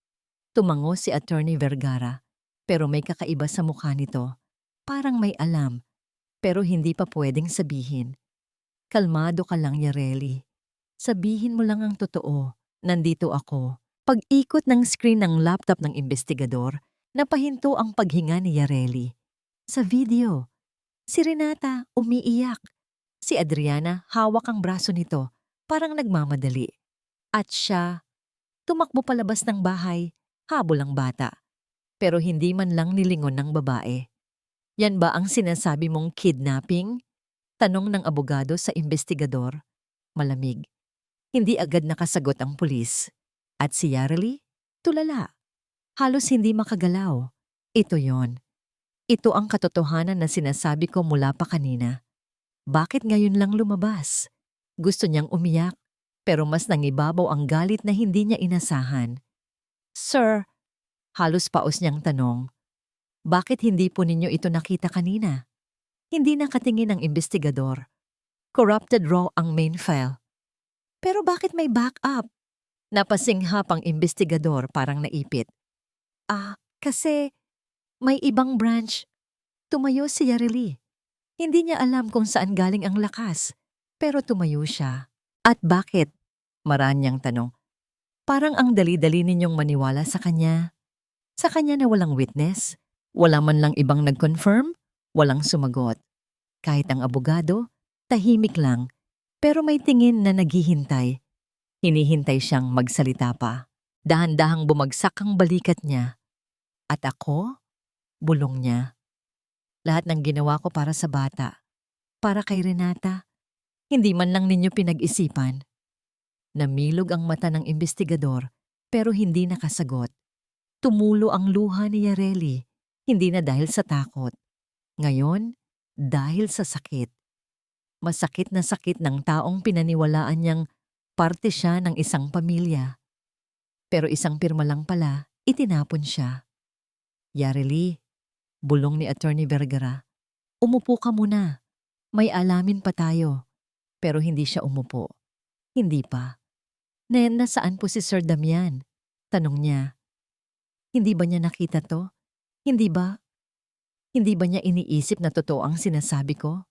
Tumango si Attorney Vergara, pero may kakaiba sa mukha nito. Parang may alam, pero hindi pa pwedeng sabihin. Kalmado ka lang, Yareli. Sabihin mo lang ang totoo. Nandito ako. Pag-ikot ng screen ng laptop ng investigador, napahinto ang paghinga ni Yareli. Sa video, si Renata umiiyak. Si Adriana hawak ang braso nito, parang nagmamadali. At siya, tumakbo palabas ng bahay, habol ang bata. Pero hindi man lang nilingon ng babae. Yan ba ang sinasabi mong kidnapping? Tanong ng abogado sa investigador. Malamig. Hindi agad nakasagot ang pulis. At si Yareli, tulala. Halos hindi makagalaw. Ito yon. Ito ang katotohanan na sinasabi ko mula pa kanina. Bakit ngayon lang lumabas? Gusto niyang umiyak, pero mas nangibabaw ang galit na hindi niya inasahan. Sir, halos paos niyang tanong, bakit hindi po ninyo ito nakita kanina? Hindi nakatingin ang investigador. Corrupted raw ang main file. Pero bakit may backup? Napasinghap ang investigador parang naipit. Kasi may ibang branch. Tumayo si Yareli. Hindi niya alam kung saan galing ang lakas. Pero tumayo siya. At bakit? Marahas niyang tanong. Parang ang dali-dali ninyong maniwala sa kanya. Sa kanya na walang witness, wala man lang ibang nag-confirm, walang sumagot. Kahit ang abogado, tahimik lang, pero may tingin na naghihintay. Hinihintay siyang magsalita pa. Dahan-dahang bumagsak ang balikat niya. At ako? Bulong niya. Lahat ng ginawa ko para sa bata. Para kay Renata. Hindi man lang ninyo pinag-isipan. Namilog ang mata ng investigador pero hindi nakasagot. Tumulo ang luha ni Yareli, hindi na dahil sa takot. Ngayon, dahil sa sakit. Masakit na sakit ng taong pinaniwalaan niyang parte siya ng isang pamilya. Pero isang pirma lang pala, itinapon siya. Yareli, bulong ni Attorney Vergara, umupo ka muna. May alamin pa tayo. Pero hindi siya umupo. Hindi pa. Nasaan po si Sir Damian? Tanong niya. Hindi ba niya nakita to? Hindi ba? Hindi ba niya iniisip na totoo ang sinasabi ko?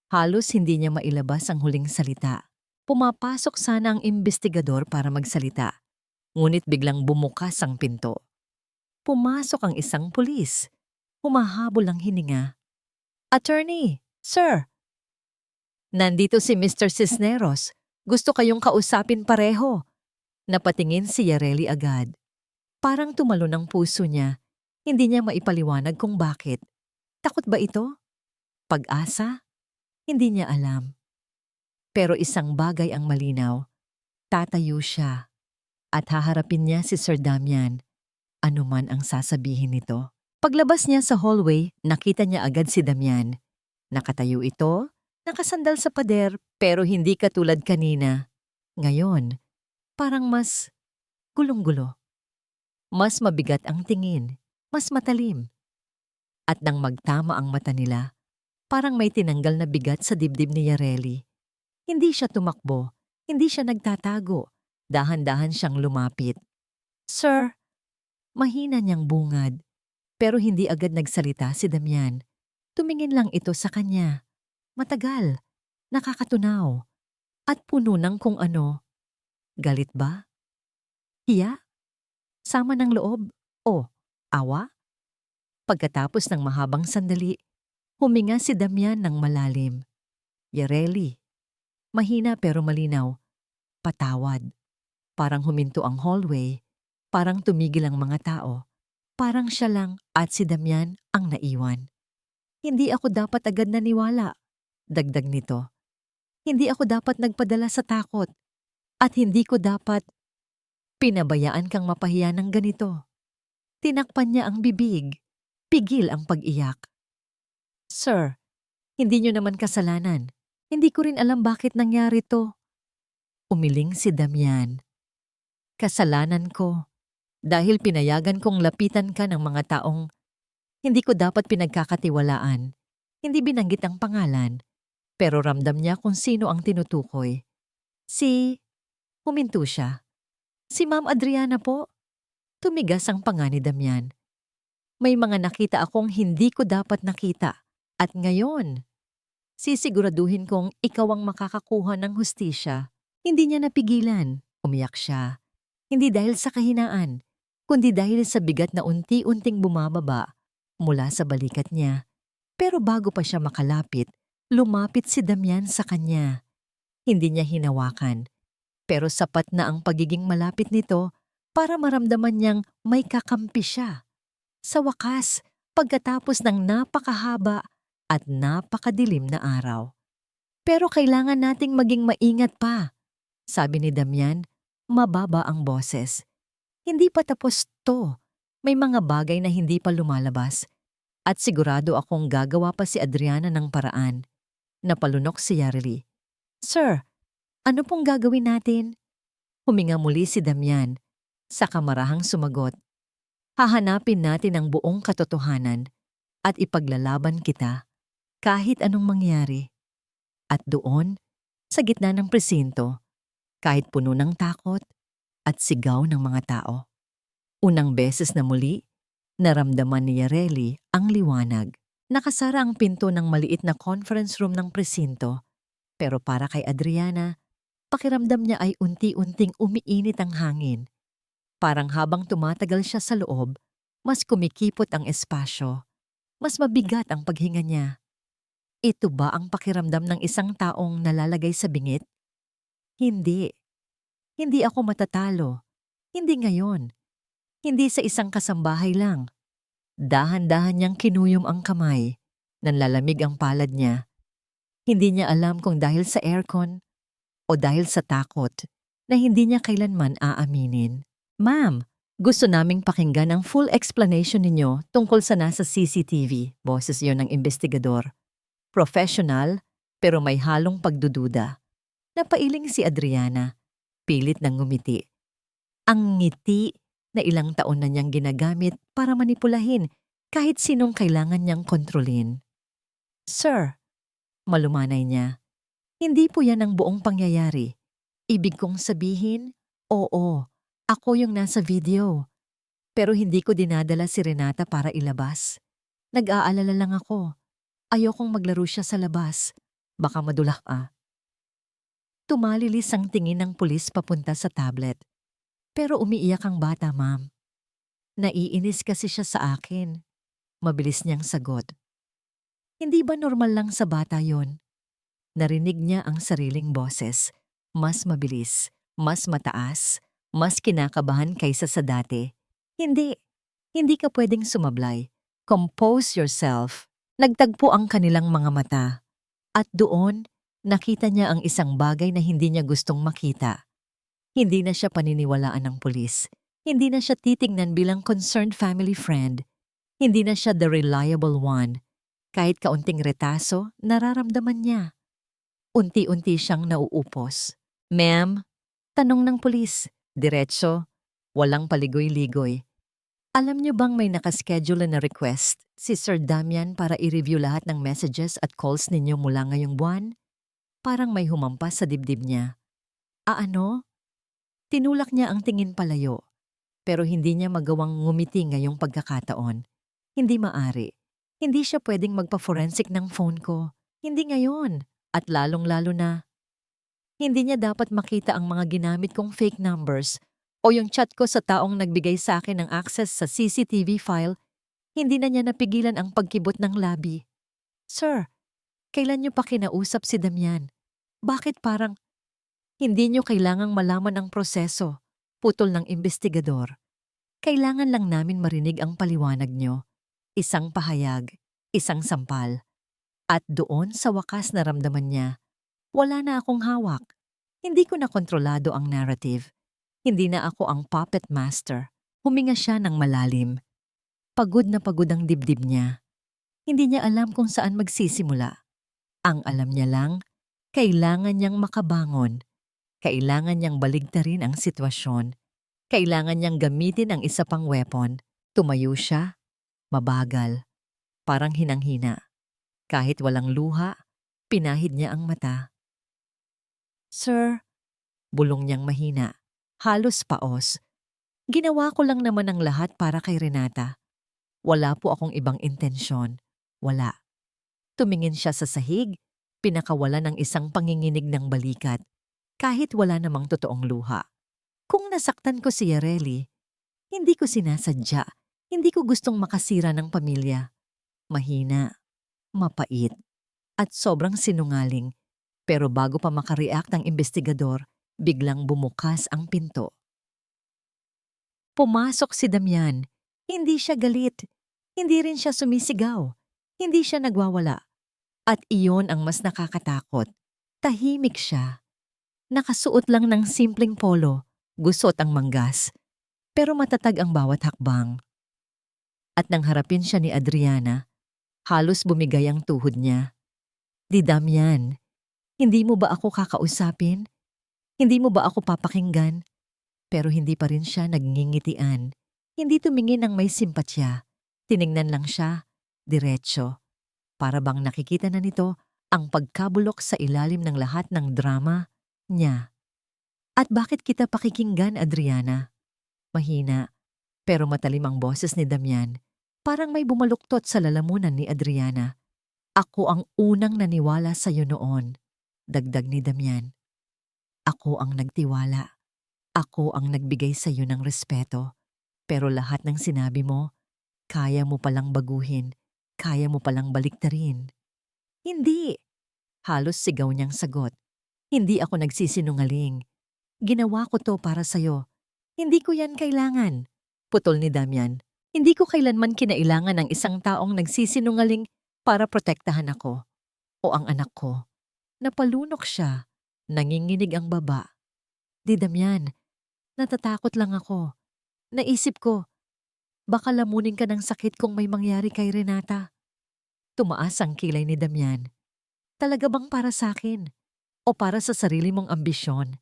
Halos hindi niya mailabas ang huling salita. Pumapasok sana ang investigador para magsalita. Ngunit biglang bumukas ang pinto. Pumasok ang isang pulis. Humahabol ang hininga. Attorney, sir. Nandito si Mr. Cisneros. Gusto kayong kausapin pareho. Napatingin si Yareli agad. Parang tumalon ang puso niya. Hindi niya maipaliwanag kung bakit. Takot ba ito? Pag-asa? Hindi niya alam. Pero isang bagay ang malinaw. Tatayo siya. At haharapin niya si Sir Damian. Ano man ang sasabihin nito. Paglabas niya sa hallway, nakita niya agad si Damian. Nakatayo ito, nakasandal sa pader, pero hindi katulad kanina. Ngayon, parang mas gulong-gulo. Mas mabigat ang tingin, mas matalim. At nang magtama ang mata nila, parang may tinanggal na bigat sa dibdib ni Yareli. Hindi siya tumakbo, hindi siya nagtatago. Dahan-dahan siyang lumapit. Sir, mahina niyang bungad. Pero hindi agad nagsalita si Damian. Tumingin lang ito sa kanya. Matagal, nakakatunaw, at puno ng kung ano. Galit ba? Hiya? Sama ng loob? O awa? Pagkatapos ng mahabang sandali, huminga si Damian ng malalim. Yareli. Mahina pero malinaw. Patawad. Parang huminto ang hallway. Parang tumigil ang mga tao. Parang siya lang at si Damian ang naiwan. Hindi ako dapat agad naniwala. Dagdag nito. Hindi ako dapat nagpadala sa takot. At hindi ko dapat pinabayaan kang mapahiya ng ganito. Tinakpan niya ang bibig. Pigil ang pag-iyak. Sir, hindi niyo naman kasalanan. Hindi ko rin alam bakit nangyari to. Umiling si Damian. Kasalanan ko. Dahil pinayagan kong lapitan ka ng mga taong hindi ko dapat pinagkakatiwalaan. Hindi binanggit ang pangalan. Pero ramdam niya kung sino ang tinutukoy. Huminto siya. Si Ma'am Adriana po. Tumigas ang panga ni Damian. May mga nakita akong hindi ko dapat nakita. At ngayon, sisiguraduhin kong ikaw ang makakakuha ng hustisya. Hindi niya napigilan. Umiyak siya. Hindi dahil sa kahinaan, kundi dahil sa bigat na unti-unting bumababa mula sa balikat niya. Pero bago pa siya makalapit, lumapit si Damian sa kanya. Hindi niya hinawakan, pero sapat na ang pagiging malapit nito para maramdaman niyang may kakampi siya. Sa wakas, pagkatapos ng napakahaba at napakadilim na araw. Pero kailangan nating maging maingat pa, sabi ni Damian, mababa ang boses. Hindi pa tapos to. May mga bagay na hindi pa lumalabas. At sigurado akong gagawa pa si Adriana ng paraan. Napalunok si Yareli. Sir, ano pong gagawin natin? Huminga muli si Damian. Sa kamarahang sumagot. Hahanapin natin ang buong katotohanan at ipaglalaban kita kahit anong mangyari. At doon, sa gitna ng presinto, kahit puno ng takot at sigaw ng mga tao. Unang beses na muli, naramdaman ni Yareli ang liwanag. Nakasara ang pinto ng maliit na conference room ng presinto. Pero para kay Adriana, pakiramdam niya ay unti-unting umiinit ang hangin. Parang habang tumatagal siya sa loob, mas kumikipot ang espasyo, mas mabigat ang paghinga niya. Ito ba ang pakiramdam ng isang taong nalalagay sa bingit? Hindi. Hindi ako matatalo. Hindi ngayon. Hindi sa isang kasambahay lang. Dahan-dahan niyang kinuyom ang kamay. Nanlalamig ang palad niya. Hindi niya alam kung dahil sa aircon o dahil sa takot na hindi niya kailanman aaminin. Ma'am, gusto naming pakinggan ang full explanation ninyo tungkol sa nasa CCTV. Boses yon ng investigador. Professional, pero may halong pagdududa. Napailing si Adriana. Pilit ng ngumiti. Ang ngiti na ilang taon na niyang ginagamit para manipulahin kahit sinong kailangan niyang kontrolin. Sir, malumanay niya, hindi po yan ang buong pangyayari. Ibig kong sabihin, oo, ako yung nasa video. Pero hindi ko dinadala si Renata para ilabas. Nag-aalala lang ako. Ayokong maglaro siya sa labas. Baka madulak . Tumalilis ang tingin ng pulis papunta sa tablet. Pero umiiyak ang bata, ma'am. Naiinis kasi siya sa akin. Mabilis niyang sagot. Hindi ba normal lang sa bata yon? Narinig niya ang sariling boses. Mas mabilis, mas mataas, mas kinakabahan kaysa sa dati. Hindi. Hindi ka pwedeng sumablay. Compose yourself. Nagtagpo ang kanilang mga mata. At doon, nakita niya ang isang bagay na hindi niya gustong makita. Hindi na siya paniniwalaan ng pulis. Hindi na siya titingnan bilang concerned family friend. Hindi na siya the reliable one. Kahit kaunting retaso, nararamdaman niya. Unti-unti siyang nauupos. Ma'am, tanong ng pulis. Diretso, walang paligoy-ligoy. Alam niyo bang may nakaschedule na request si Sir Damian para i-review lahat ng messages at calls ninyo mula ngayong buwan? Parang may humampas sa dibdib niya. Ano? Tinulak niya ang tingin palayo, pero hindi niya magawang ngumiti ngayong pagkakataon. Hindi maari. Hindi siya pwedeng magpa-forensic ng phone ko. Hindi ngayon. At lalong-lalo na. Hindi niya dapat makita ang mga ginamit kong fake numbers o yung chat ko sa taong nagbigay sa akin ng access sa CCTV file. Hindi na niya napigilan ang pagkibot ng labi. Sir, kailan niyo pa kinausap si Damian? Bakit parang hindi niyo kailangang malaman ang proseso? Putol ng investigador. Kailangan lang namin marinig ang paliwanag niyo. Isang pahayag, isang sampal. At doon sa wakas naramdaman niya, wala na akong hawak. Hindi ko na kontrolado ang narrative. Hindi na ako ang puppet master. Huminga siya ng malalim. Pagod na pagod ang dibdib niya. Hindi niya alam kung saan magsisimula. Ang alam niya lang, kailangan niyang makabangon. Kailangan niyang baligtarin ang sitwasyon. Kailangan niyang gamitin ang isa pang weapon. Tumayo siya, mabagal, parang hinang-hina. Kahit walang luha, pinahid niya ang mata. Sir, bulong niyang mahina, halos paos. Ginawa ko lang naman ang lahat para kay Renata. Wala po akong ibang intensyon. Wala. Tumingin siya sa sahig, pinakawala ng isang panginginig ng balikat, kahit wala namang totoong luha. Kung nasaktan ko si Yareli, hindi ko sinasadya, hindi ko gustong makasira ng pamilya. Mahina, mapait, at sobrang sinungaling. Pero bago pa makareact ang investigador, biglang bumukas ang pinto. Pumasok si Damian. Hindi siya galit. Hindi rin siya sumisigaw. Hindi siya nagwawala. At iyon ang mas nakakatakot. Tahimik siya. Nakasuot lang ng simpleng polo, gusot ang manggas. Pero matatag ang bawat hakbang. At nang harapin siya ni Adriana, halos bumigay ang tuhod niya. Di Damian, hindi mo ba ako kakausapin? Hindi mo ba ako papakinggan? Pero hindi pa rin siya nagngingitian. Hindi tumingin ng may simpatya. Tiningnan lang siya, diretso. Para bang nakikita na nito ang pagkabulok sa ilalim ng lahat ng drama niya. At bakit kita pakikinggan, Adriana? Mahina, pero matalim ang boses ni Damian. Parang may bumaluktot sa lalamunan ni Adriana. Ako ang unang naniwala sa iyo noon. Dagdag ni Damian. Ako ang nagtiwala. Ako ang nagbigay sa iyo ng respeto. Pero lahat ng sinabi mo, kaya mo palang baguhin. Kaya mo palang baliktarin. Hindi! Halos sigaw niyang sagot. Hindi ako nagsisinungaling. Ginawa ko to para sa'yo. Hindi ko yan kailangan. Putol ni Damian. Hindi ko kailanman kinailangan ng isang taong nagsisinungaling para protektahan ako o ang anak ko. Napalunok siya. Nanginginig ang baba. Di Damian, natatakot lang ako. Naisip ko, baka lamunin ka ng sakit kung may mangyari kay Renata. Tumaas ang kilay ni Damian. Talaga bang para sa akin? O para sa sarili mong ambisyon?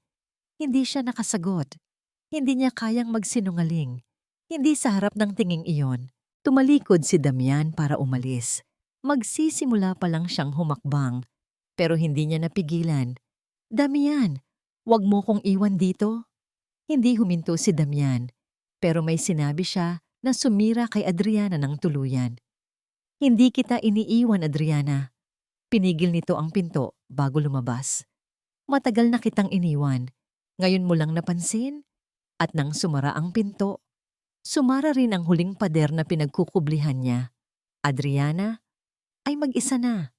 Hindi siya nakasagot. Hindi niya kayang magsinungaling. Hindi sa harap ng tinging iyon. Tumalikod si Damian para umalis. Magsisimula pa lang siyang humakbang. Pero hindi niya napigilan. Damian, wag mo kong iwan dito. Hindi huminto si Damian. Pero may sinabi siya na sumira kay Adriana ng tuluyan. Hindi kita iniiwan, Adriana. Pinigil nito ang pinto bago lumabas. Matagal na kitang iniwan. Ngayon mo lang napansin? At nang sumara ang pinto, sumara rin ang huling pader na pinagkukublihan niya. Adriana ay mag-isa na.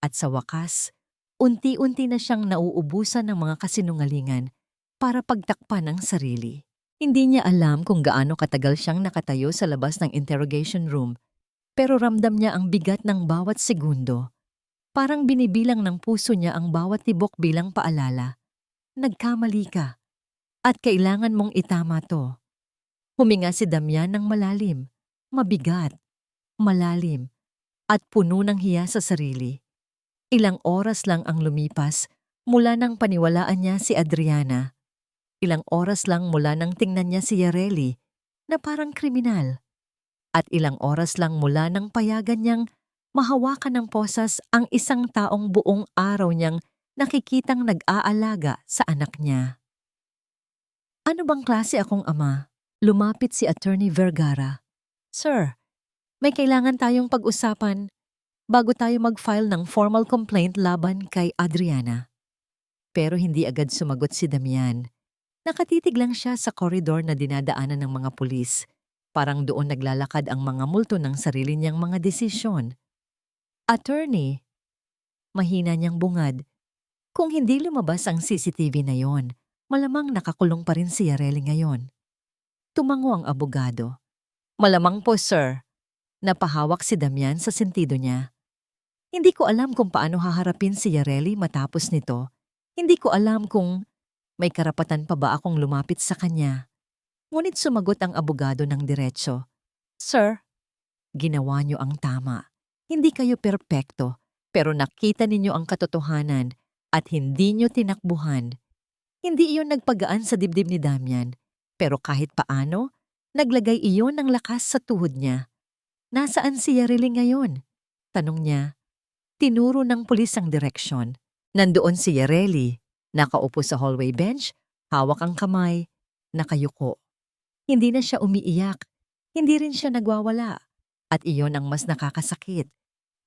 At sa wakas, unti-unti na siyang nauubusan ng mga kasinungalingan para pagtakpan ang sarili. Hindi niya alam kung gaano katagal siyang nakatayo sa labas ng interrogation room, pero ramdam niya ang bigat ng bawat segundo. Parang binibilang ng puso niya ang bawat tibok bilang paalala. Nagkamali ka. At kailangan mong itama to. Huminga si Damian ng malalim, mabigat, malalim, at puno ng hiya sa sarili. Ilang oras lang ang lumipas mula nang paniwalaan niya si Adriana. Ilang oras lang mula nang tingnan niya si Yareli na parang kriminal. At ilang oras lang mula nang payagan niyang mahawakan ng posas ang isang taong buong araw niyang nakikitang nag-aalaga sa anak niya. Ano bang klase akong ama? Lumapit si Attorney Vergara. Sir, may kailangan tayong pag-usapan bago tayo mag-file ng formal complaint laban kay Adriana. Pero hindi agad sumagot si Damian. Nakatitig lang siya sa koridor na dinadaanan ng mga pulis. Parang doon naglalakad ang mga multo ng sarili niyang mga desisyon. Attorney, mahina niyang bungad. Kung hindi lumabas ang CCTV na yon, malamang nakakulong pa rin si Yareli ngayon. Tumango ang abogado. Malamang po, sir. Napahawak si Damian sa sentido niya. Hindi ko alam kung paano haharapin si Yareli matapos nito. Hindi ko alam kung may karapatan pa ba akong lumapit sa kanya. Ngunit sumagot ang abogado ng diretso. Sir, ginawa niyo ang tama. Hindi kayo perpekto, pero nakita ninyo ang katotohanan at hindi niyo tinakbuhan. Hindi iyon nagpagaan sa dibdib ni Damian, pero kahit paano, naglagay iyon ng lakas sa tuhod niya. Nasaan si Yareli ngayon? Tanong niya. Tinuro ng pulis ang direksyon. Nandoon si Yareli, nakaupo sa hallway bench, hawak ang kamay, nakayuko. Hindi na siya umiiyak, hindi rin siya nagwawala. At iyon ang mas nakakasakit.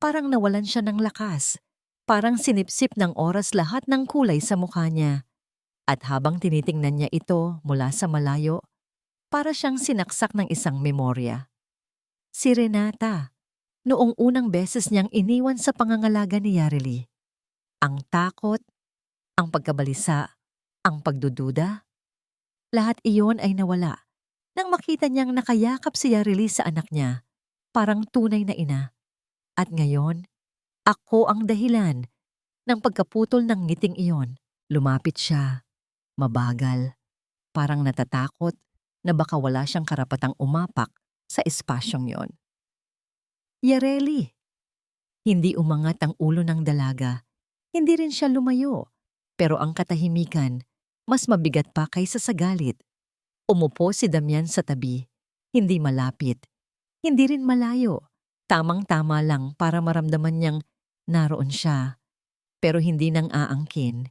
Parang nawalan siya ng lakas. Parang sinipsip ng oras lahat ng kulay sa mukha niya. At habang tinitingnan niya ito mula sa malayo, para siyang sinaksak ng isang memorya. Si Renata, noong unang beses niyang iniwan sa pangangalaga ni Yareli. Ang takot, ang pagkabalisa, ang pagdududa, lahat iyon ay nawala nang makita niyang nakayakap si Yareli sa anak niya, parang tunay na ina. At ngayon, ako ang dahilan ng pagkaputol ng ngiting iyon. Lumapit siya, mabagal, parang natatakot na baka wala siyang karapatang umapak sa espasyong yon. Yareli. Hindi umangat ang ulo ng dalaga. Hindi rin siya lumayo. Pero ang katahimikan, mas mabigat pa kaysa sa galit. Umupo si Damian sa tabi. Hindi malapit. Hindi rin malayo. Tamang-tama lang para maramdaman niyang naroon siya. Pero hindi nang aangkin.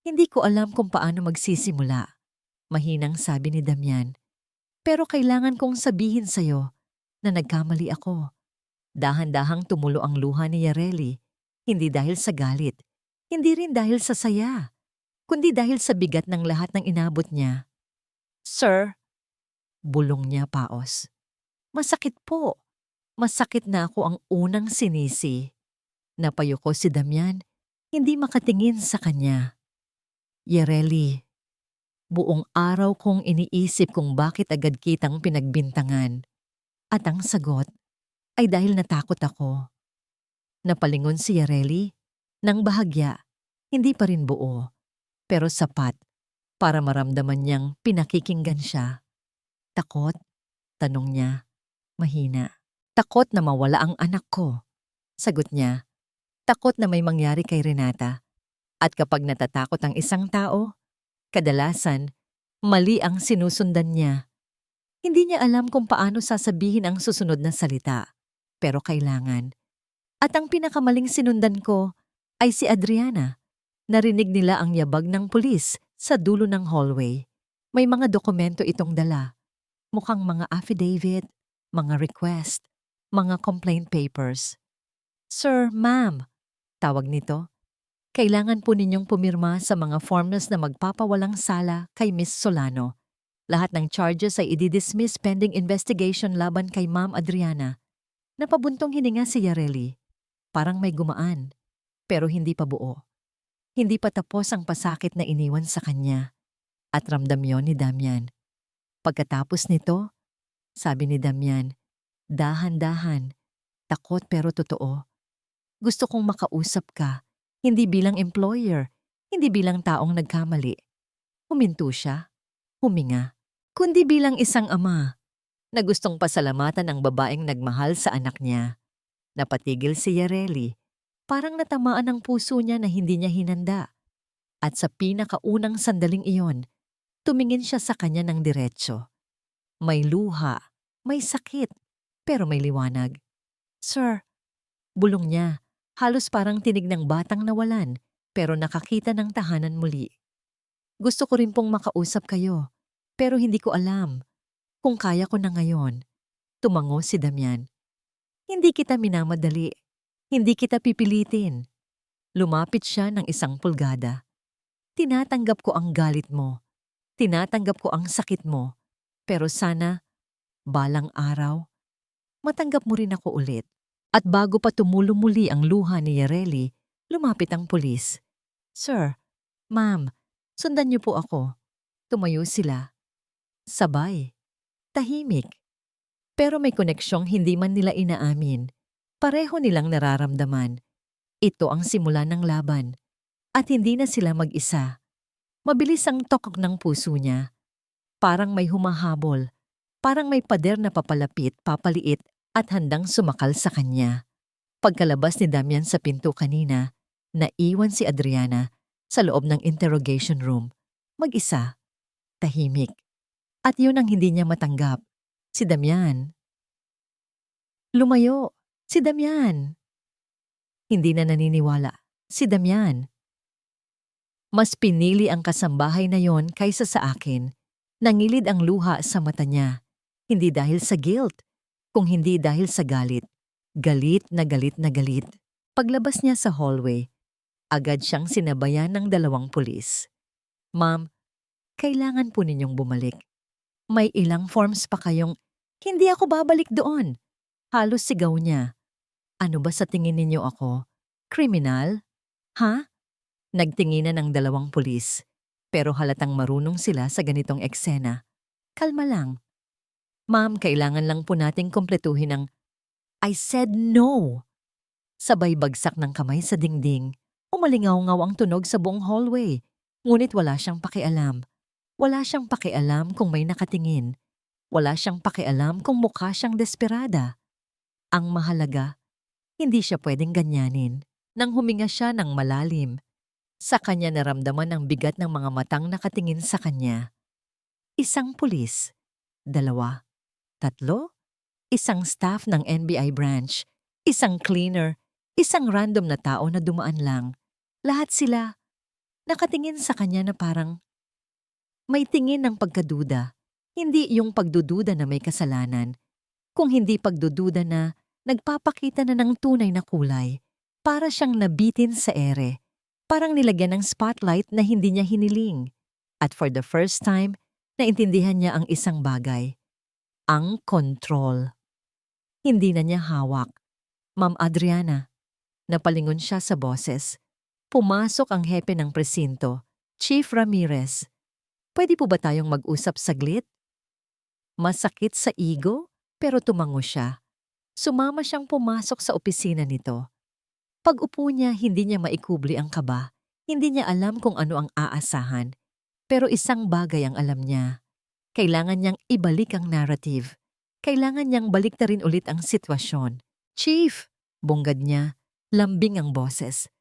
Hindi ko alam kung paano magsisimula. Mahinang sabi ni Damian. Pero kailangan kong sabihin sa'yo na nagkamali ako. Dahan-dahang tumulo ang luha ni Yareli. Hindi dahil sa galit. Hindi rin dahil sa saya, kundi dahil sa bigat ng lahat ng inabot niya. "Sir," bulong niya paos. "Masakit po. Masakit na ako ang unang sinisi." Napayuko si Damian, hindi makatingin sa kanya. "Yereli, buong araw kong iniisip kung bakit agad kitang pinagbintangan. At ang sagot ay dahil natakot ako." Napalingon si Yereli, nang bahagya, hindi pa rin buo, pero sapat para maramdaman niyang pinakikinggan siya. "Takot?" tanong niya, mahina. "Takot na mawala ang anak ko," sagot niya. Takot na may mangyari kay Renata. At kapag natatakot ang isang tao, kadalasan, mali ang sinusundan niya. Hindi niya alam kung paano sasabihin ang susunod na salita, pero kailangan. At ang pinakamaling sinundan ko ay si Adriana. Narinig nila ang yabag ng pulis sa dulo ng hallway. May mga dokumento itong dala. Mukhang mga affidavit, mga request, mga complaint papers. "Sir, ma'am," tawag nito, "kailangan po ninyong pumirma sa mga forms na magpapawalang sala kay Miss Solano. Lahat ng charges ay i-dismiss pending investigation laban kay Ma'am Adriana." Napabuntong hininga si Yareli. Parang may gumaan, pero hindi pa buo. Hindi pa tapos ang pasakit na iniwan sa kanya. At ramdam yon ni Damian. Pagkatapos nito, sabi ni Damian, dahan-dahan, takot pero totoo. "Gusto kong makausap ka, hindi bilang employer, hindi bilang taong nagkamali." Huminto siya, huminga, kundi bilang isang ama na gustong pasalamatan ang babaeng nagmahal sa anak niya. Napatigil si Yareli, parang natamaan ang puso niya na hindi niya hinanda. At sa pinakaunang sandaling iyon, tumingin siya sa kanya ng diretso. May luha, may sakit, pero may liwanag. "Sir," bulong niya, halos parang tinig ng batang nawalan, pero nakakita ng tahanan muli. "Gusto ko rin pong makausap kayo, pero hindi ko alam kung kaya ko na ngayon." Tumango si Damian. "Hindi kita minamadali. Hindi kita pipilitin." Lumapit siya ng 1 pulgada. "Tinatanggap ko ang galit mo. Tinatanggap ko ang sakit mo. Pero sana, balang araw, matanggap mo rin ako ulit." At bago pa tumulo muli ang luha ni Yareli, lumapit ang pulis. "Sir, ma'am, sundan niyo po ako." Tumayo sila. Sabay. Tahimik. Pero may koneksyong hindi man nila inaamin. Pareho nilang nararamdaman. Ito ang simula ng laban. At hindi na sila mag-isa. Mabilis ang tokok ng puso niya. Parang may humahabol. Parang may pader na papalapit, papaliit at handang sumakal sa kanya. Pagkalabas ni Damian sa pinto kanina, naiwan si Adriana sa loob ng interrogation room. Mag-isa. Tahimik. At yun ang hindi niya matanggap. Si Damian. Lumayo. Si Damian. Hindi na naniniwala. Si Damian. Mas pinili ang kasambahay na yon kaysa sa akin. Nangilid ang luha sa mata niya. Hindi dahil sa guilt, kung hindi dahil sa galit. Galit na galit na galit. Paglabas niya sa hallway, agad siyang sinabayan ng 2 pulis. "Ma'am, kailangan po ninyong bumalik. May ilang forms pa kayong..." "Hindi ako babalik doon." Halos sigaw niya. "Ano ba sa tingin ninyo ako? Kriminal? Ha?" Nagtinginan ng 2 pulis, pero halatang marunong sila sa ganitong eksena. "Kalma lang. Ma'am, kailangan lang po nating kumpletuhin ang..." "I said no!" Sabay bagsak ng kamay sa dingding. Umalingaw-ngaw ang tunog sa buong hallway. Ngunit wala siyang pakialam. Wala siyang pakialam kung may nakatingin. Wala siyang pakialam kung mukha siyang desperada. Ang mahalaga, hindi siya pwedeng ganyanin. Nang huminga siya ng malalim, sa kanya naramdaman ang bigat ng mga matang nakatingin sa kanya. 1 pulis, 2, 3, isang staff ng NBI branch, isang cleaner, isang random na tao na dumaan lang. Lahat sila nakatingin sa kanya na parang may tingin ng pagkaduda. Hindi yung pagdududa na may kasalanan, kung hindi pagdududa na nagpapakita na ng tunay na kulay. Para siyang nabitin sa ere. Parang nilagyan ng spotlight na hindi niya hiniling. At for the first time, naintindihan niya ang isang bagay. Ang control. Hindi na niya hawak. Ma'am Adriana, napalingon siya sa boses. Pumasok ang hepe ng presinto, Chief Ramirez. Pwede po ba tayong mag-usap saglit? Masakit sa ego, pero tumango siya. Sumama siyang pumasok sa opisina nito. Pag-upo niya, hindi niya maikubli ang kaba. Hindi niya alam kung ano ang aasahan. Pero isang bagay ang alam niya. Kailangan niyang ibalik ang narrative. Kailangan niyang baliktarin ulit ang sitwasyon. Chief, bunggad niya, lambing ang boses.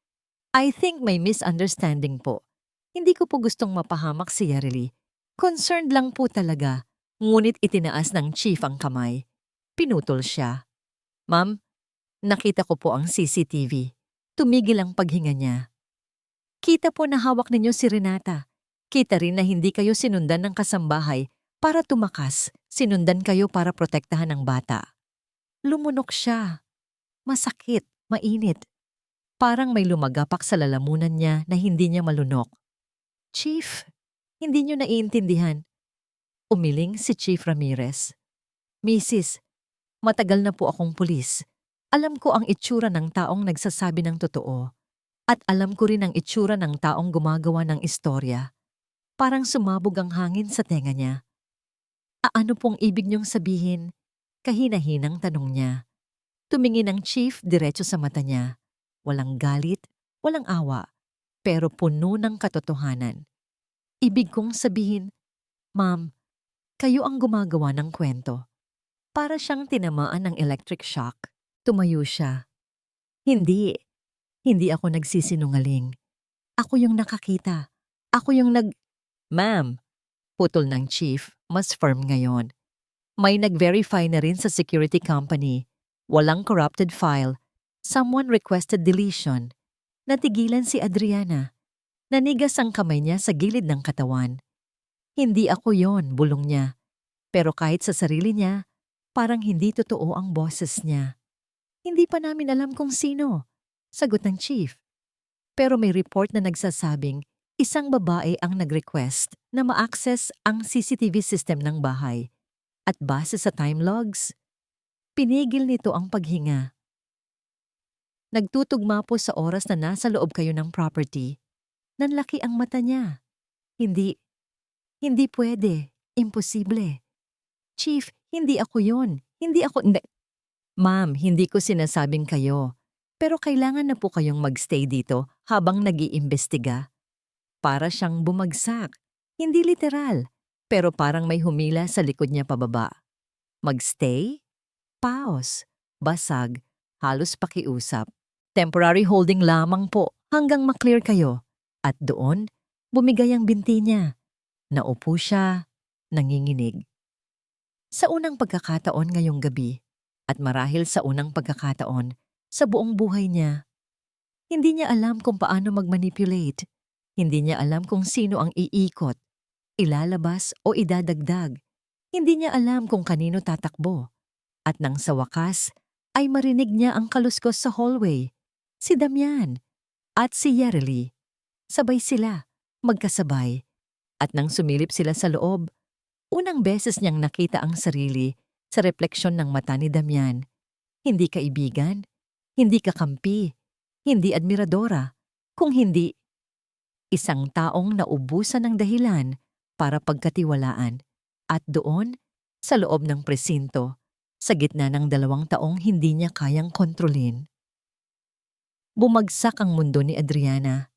I think may misunderstanding po. Hindi ko po gustong mapahamak si Yareli. Concerned lang po talaga. Ngunit itinaas ng chief ang kamay. Pinutol siya. Ma'am, nakita ko po ang CCTV. Tumigil ang paghinga niya. Kita po na hawak ninyo si Renata. Kita rin na hindi kayo sinundan ng kasambahay para tumakas. Sinundan kayo para protektahan ang bata. Lumunok siya. Masakit, mainit. Parang may lumagapak sa lalamunan niya na hindi niya malunok. Chief, hindi niyo naiintindihan. Umiling si Chief Ramirez. Mrs., matagal na po akong pulis. Alam ko ang itsura ng taong nagsasabi ng totoo. At alam ko rin ang itsura ng taong gumagawa ng istorya. Parang sumabog ang hangin sa tenga niya. Ano pong ibig niyong sabihin? Kahina-hinang tanong niya. Tumingin ang chief diretso sa mata niya. Walang galit, walang awa, pero puno ng katotohanan. Ibig kong sabihin, Ma'am, kayo ang gumagawa ng kwento. Para siyang tinamaan ng electric shock. Tumayo siya. Hindi ako nagsisinungaling. Ako yung nakakita. Ako yung Ma'am, putol ng chief, mas firm ngayon. May nag-verify na rin sa security company. Walang corrupted file. Someone requested deletion. Natigilan si Adriana. Nanigas ang kamay niya sa gilid ng katawan. Hindi ako yon, bulong niya. Pero kahit sa sarili niya, parang hindi totoo ang boses niya. Hindi pa namin alam kung sino, sagot ng chief. Pero may report na nagsasabing isang babae ang nag-request na ma-access ang CCTV system ng bahay. At base sa time logs, pinigil nito ang paghinga. Nagtutugma po sa oras na nasa loob kayo ng property. Nanlaki ang mata niya. Hindi pwede. Imposible. Chief, hindi ako yon. Hindi. Ma'am, hindi ko sinasabing kayo. Pero kailangan na po kayong magstay dito habang nag-iimbestiga. Para siyang bumagsak. Hindi literal, pero parang may humila sa likod niya pababa. Magstay? Pause. Basag. Halos pakiusap. Temporary holding lamang po hanggang maklear kayo. At doon, bumigay ang binti niya. Naupo siya, nanginginig. Sa unang pagkakataon ngayong gabi, at marahil sa unang pagkakataon, sa buong buhay niya, hindi niya alam kung paano mag-manipulate. Hindi niya alam kung sino ang iikot, ilalabas o idadagdag. Hindi niya alam kung kanino tatakbo. At nang sa wakas, ay marinig niya ang kaluskos sa hallway. Si Damian at si Yareli. Sabay sila, magkasabay. At nang sumilip sila sa loob, unang beses niyang nakita ang sarili sa refleksyon ng mata ni Damian. Hindi kaibigan, hindi kakampi, hindi admiradora, kung hindi isang taong naubusan ng dahilan para pagkatiwalaan. At doon, sa loob ng presinto, sa gitna ng 2 taong hindi niya kayang kontrolin. Bumagsak ang mundo ni Adriana.